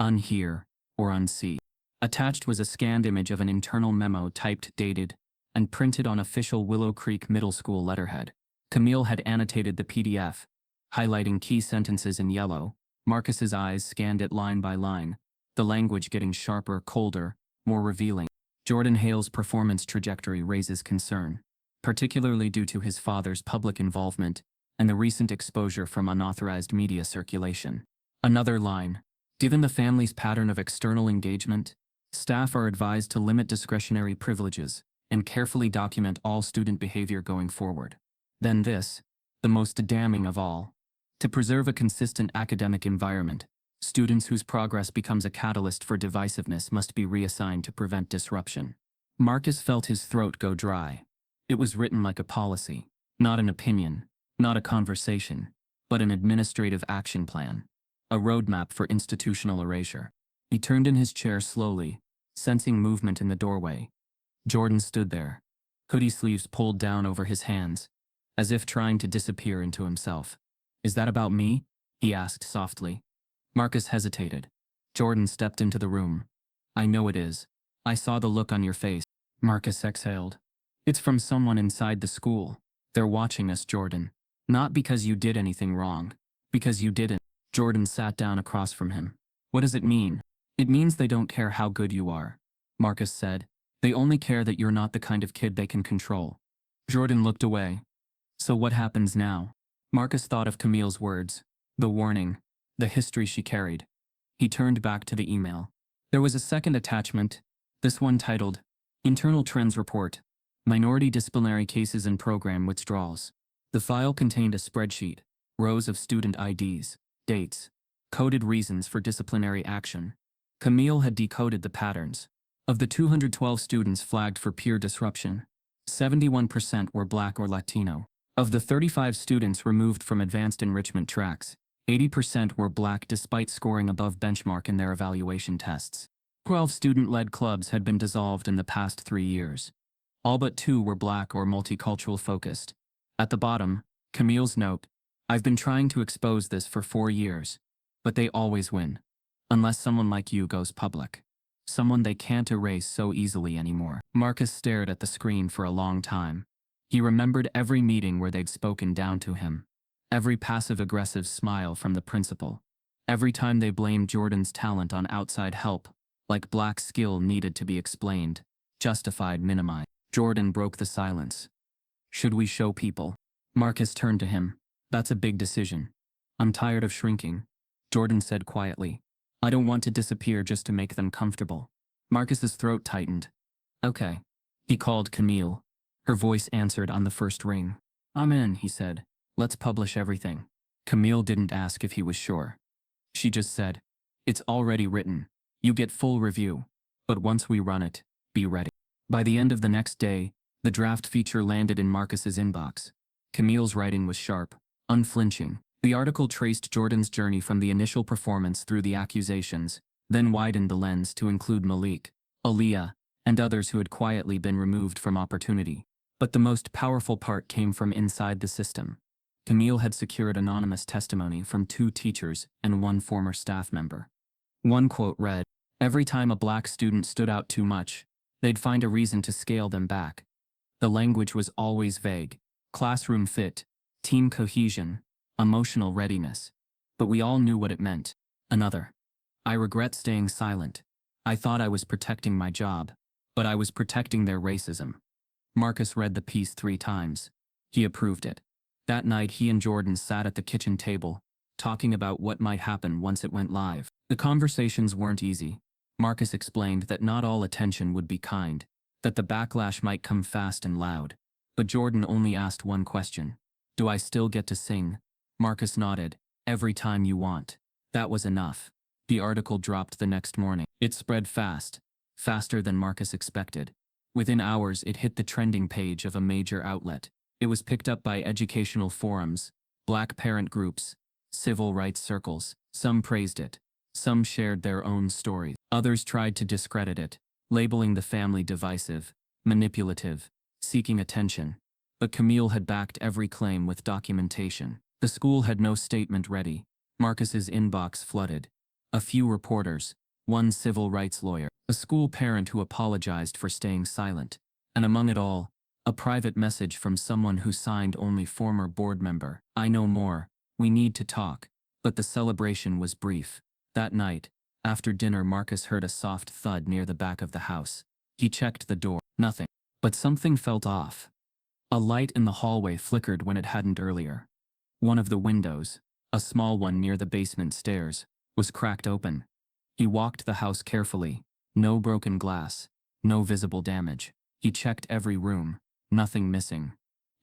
unhear, or unsee. Attached was a scanned image of an internal memo typed, dated, and printed on official Willow Creek Middle School letterhead. Camille had annotated the PDF, highlighting key sentences in yellow. Marcus's eyes scanned it line by line, the language getting sharper, colder, more revealing. Jordan Hale's performance trajectory raises concern, particularly due to his father's public involvement and the recent exposure from unauthorized media circulation. Another line. Given the family's pattern of external engagement, staff are advised to limit discretionary privileges and carefully document all student behavior going forward. Then this, the most damning of all. To preserve a consistent academic environment, students whose progress becomes a catalyst for divisiveness must be reassigned to prevent disruption. Marcus felt his throat go dry. It was written like a policy, not an opinion, not a conversation, but an administrative action plan. A roadmap for institutional erasure. He turned in his chair slowly, sensing movement in the doorway. Jordan stood there, hoodie sleeves pulled down over his hands, as if trying to disappear into himself. Is that about me? He asked softly. Marcus hesitated. Jordan stepped into the room. I know it is. I saw the look on your face. Marcus exhaled. It's from someone inside the school. They're watching us, Jordan. Not because you did anything wrong. Because you didn't. Jordan sat down across from him. What does it mean? It means they don't care how good you are, Marcus said. They only care that you're not the kind of kid they can control. Jordan looked away. So what happens now? Marcus thought of Camille's words, the warning, the history she carried. He turned back to the email. There was a second attachment, this one titled, Internal Trends Report, Minority Disciplinary Cases and Program Withdrawals. The file contained a spreadsheet, rows of student IDs, dates, coded reasons for disciplinary action. Camille had decoded the patterns. Of the 212 students flagged for peer disruption, 71% were Black or Latino. Of the 35 students removed from advanced enrichment tracks, 80% were Black despite scoring above benchmark in their evaluation tests. 12 student-led clubs had been dissolved in the past 3 years. All but 2 were Black or multicultural focused. At the bottom, Camille's note, I've been trying to expose this for 4 years, but they always win. Unless someone like you goes public. Someone they can't erase so easily anymore. Marcus stared at the screen for a long time. He remembered every meeting where they'd spoken down to him. Every passive-aggressive smile from the principal. Every time they blamed Jordan's talent on outside help, like Black's skill needed to be explained, justified, minimized. Jordan broke the silence. Should we show people? Marcus turned to him. That's a big decision. I'm tired of shrinking, Jordan said quietly. I don't want to disappear just to make them comfortable. Marcus's throat tightened. Okay. He called Camille. Her voice answered on the first ring. I'm in, he said. Let's publish everything. Camille didn't ask if he was sure. She just said, it's already written. You get full review. But once we run it, be ready. By the end of the next day, the draft feature landed in Marcus's inbox. Camille's writing was sharp, unflinching. The article traced Jordan's journey from the initial performance through the accusations, then widened the lens to include Malik, Aaliyah, and others who had quietly been removed from opportunity. But the most powerful part came from inside the system. Camille had secured anonymous testimony from 2 teachers and 1 former staff member. One quote read, every time a Black student stood out too much, they'd find a reason to scale them back. The language was always vague. Classroom fit, team cohesion, emotional readiness. But we all knew what it meant. Another. I regret staying silent. I thought I was protecting my job, but I was protecting their racism. Marcus read the piece 3 times. He approved it. That night he and Jordan sat at the kitchen table, talking about what might happen once it went live. The conversations weren't easy. Marcus explained that not all attention would be kind, that the backlash might come fast and loud. But Jordan only asked one question. Do I still get to sing? Marcus nodded. Every time you want. That was enough. The article dropped the next morning. It spread fast, faster than Marcus expected. Within hours it hit the trending page of a major outlet. It was picked up by educational forums, black parent groups, civil rights circles. Some praised it. Some shared their own stories. Others tried to discredit it, labeling the family divisive, manipulative, seeking attention. But Camille had backed every claim with documentation. The school had no statement ready. Marcus's inbox flooded. A few reporters, one civil rights lawyer, a school parent who apologized for staying silent, and among it all, a private message from someone who signed only former board member. I know more. We need to talk. But the celebration was brief. That night, after dinner, Marcus heard a soft thud near the back of the house. He checked the door. Nothing. But something felt off. A light in the hallway flickered when it hadn't earlier. One of the windows, a small one near the basement stairs, was cracked open. He walked the house carefully. No broken glass. No visible damage. He checked every room. Nothing missing.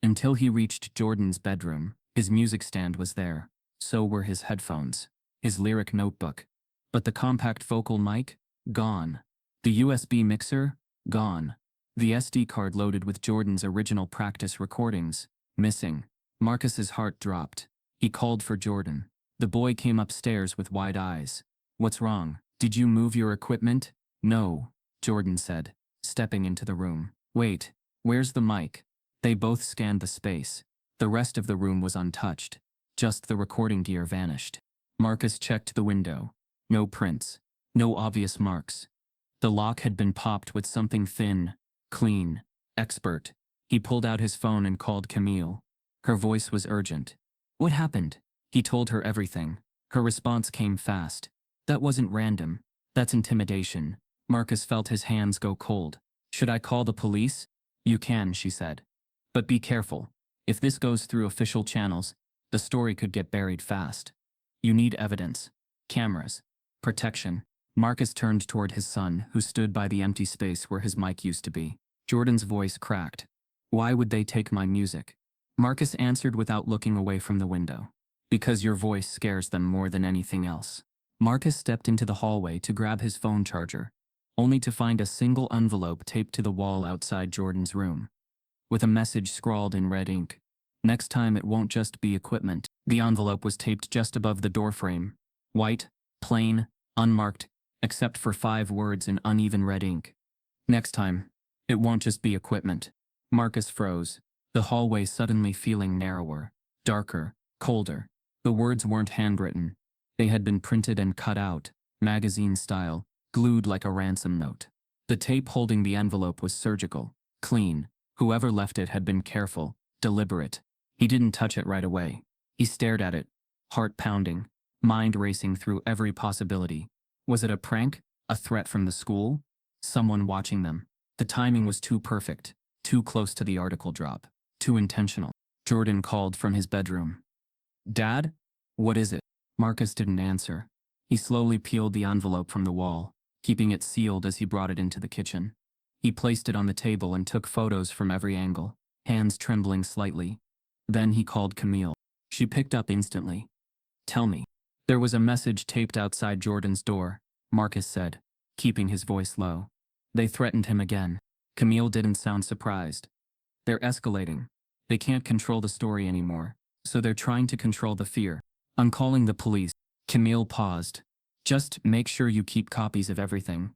Until he reached Jordan's bedroom. His music stand was there. So were his headphones. His lyric notebook. But the compact vocal mic? Gone. The USB mixer? Gone. The SD card loaded with Jordan's original practice recordings? Missing. Marcus's heart dropped. He called for Jordan. The boy came upstairs with wide eyes. What's wrong? Did you move your equipment? No, Jordan said, stepping into the room. Wait, where's the mic? They both scanned the space. The rest of the room was untouched. Just the recording gear vanished. Marcus checked the window. No prints. No obvious marks. The lock had been popped with something thin, clean, expert. He pulled out his phone and called Camille. Her voice was urgent. What happened? He told her everything. Her response came fast. That wasn't random. That's intimidation. Marcus felt his hands go cold. Should I call the police? You can, she said. But be careful. If this goes through official channels, the story could get buried fast. You need evidence. Cameras. Protection. Marcus turned toward his son, who stood by the empty space where his mic used to be. Jordan's voice cracked. Why would they take my music? Marcus answered without looking away from the window. Because your voice scares them more than anything else. Marcus stepped into the hallway to grab his phone charger, only to find a single envelope taped to the wall outside Jordan's room, with a message scrawled in red ink. Next time it won't just be equipment. The envelope was taped just above the doorframe. White, plain, unmarked, except for 5 words in uneven red ink. Next time, it won't just be equipment. Marcus froze, the hallway suddenly feeling narrower, darker, colder. The words weren't handwritten. They had been printed and cut out, magazine style, glued like a ransom note. The tape holding the envelope was surgical, clean. Whoever left it had been careful, deliberate. He didn't touch it right away. He stared at it, heart pounding, mind racing through every possibility. Was it a prank? A threat from the school? Someone watching them? The timing was too perfect, too close to the article drop, too intentional. Jordan called from his bedroom. Dad? What is it? Marcus didn't answer. He slowly peeled the envelope from the wall, keeping it sealed as he brought it into the kitchen. He placed it on the table and took photos from every angle, hands trembling slightly. Then he called Camille. She picked up instantly. Tell me. There was a message taped outside Jordan's door, Marcus said, keeping his voice low. They threatened him again. Camille didn't sound surprised. They're escalating. They can't control the story anymore, so they're trying to control the fear. I'm calling the police. Camille paused. Just make sure you keep copies of everything.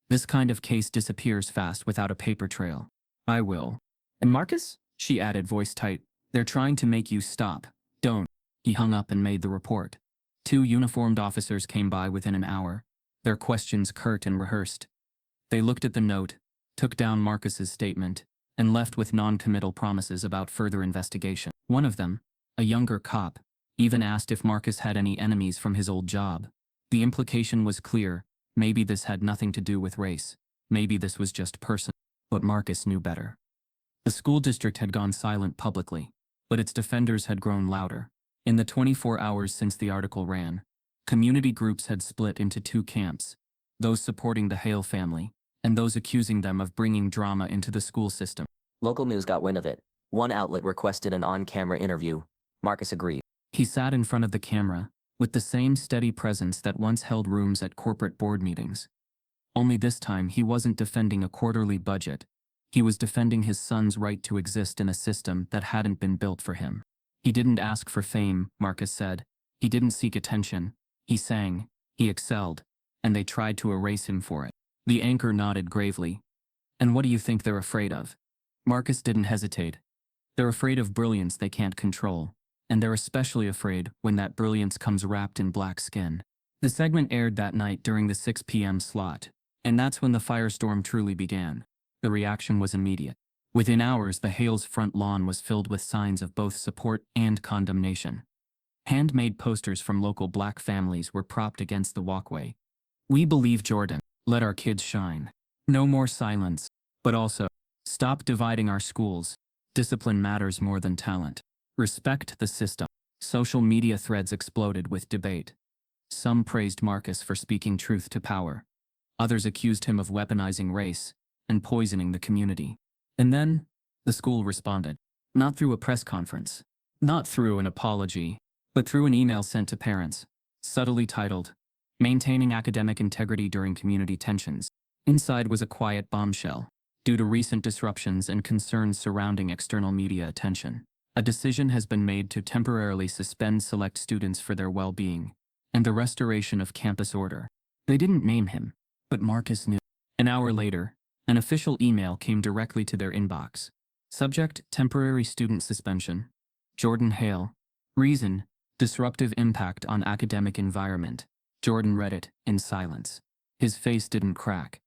This kind of case disappears fast without a paper trail. I will. And Marcus? She added, voice tight. They're trying to make you stop. Don't. He hung up and made the report. 2 uniformed officers came by within an hour, their questions curt and rehearsed. They looked at the note, took down Marcus's statement, and left with non-committal promises about further investigation. One of them, a younger cop, even asked if Marcus had any enemies from his old job. The implication was clear: maybe this had nothing to do with race. Maybe this was just personal. But Marcus knew better. The school district had gone silent publicly, but its defenders had grown louder. In the 24 hours since the article ran, community groups had split into two camps: those supporting the Hale family, and those accusing them of bringing drama into the school system. Local news got wind of it. One outlet requested an on-camera interview. Marcus agreed. He sat in front of the camera, with the same steady presence that once held rooms at corporate board meetings. Only this time he wasn't defending a quarterly budget. He was defending his son's right to exist in a system that hadn't been built for him. He didn't ask for fame, Marcus said. He didn't seek attention. He sang. He excelled. And they tried to erase him for it. The anchor nodded gravely. And what do you think they're afraid of? Marcus didn't hesitate. They're afraid of brilliance they can't control. And they're especially afraid when that brilliance comes wrapped in black skin. The segment aired that night during the 6 p.m. slot. And that's when the firestorm truly began. The reaction was immediate. Within hours, the Hales' front lawn was filled with signs of both support and condemnation. Handmade posters from local black families were propped against the walkway. "We believe Jordan. Let our kids shine. No more silence." But also, "Stop dividing our schools. Discipline matters more than talent. Respect the system." Social media threads exploded with debate. Some praised Marcus for speaking truth to power. Others accused him of weaponizing race and poisoning the community. And then, the school responded. Not through a press conference. Not through an apology. But through an email sent to parents, subtly titled, "Maintaining Academic Integrity During Community Tensions." Inside was a quiet bombshell. Due to recent disruptions and concerns surrounding external media attention, a decision has been made to temporarily suspend select students for their well-being and the restoration of campus order. They didn't name him, but Marcus knew. An hour later, an official email came directly to their inbox. Subject: temporary student suspension. Jordan Hale. Reason: disruptive impact on academic environment. Jordan read it in silence. His face didn't crack.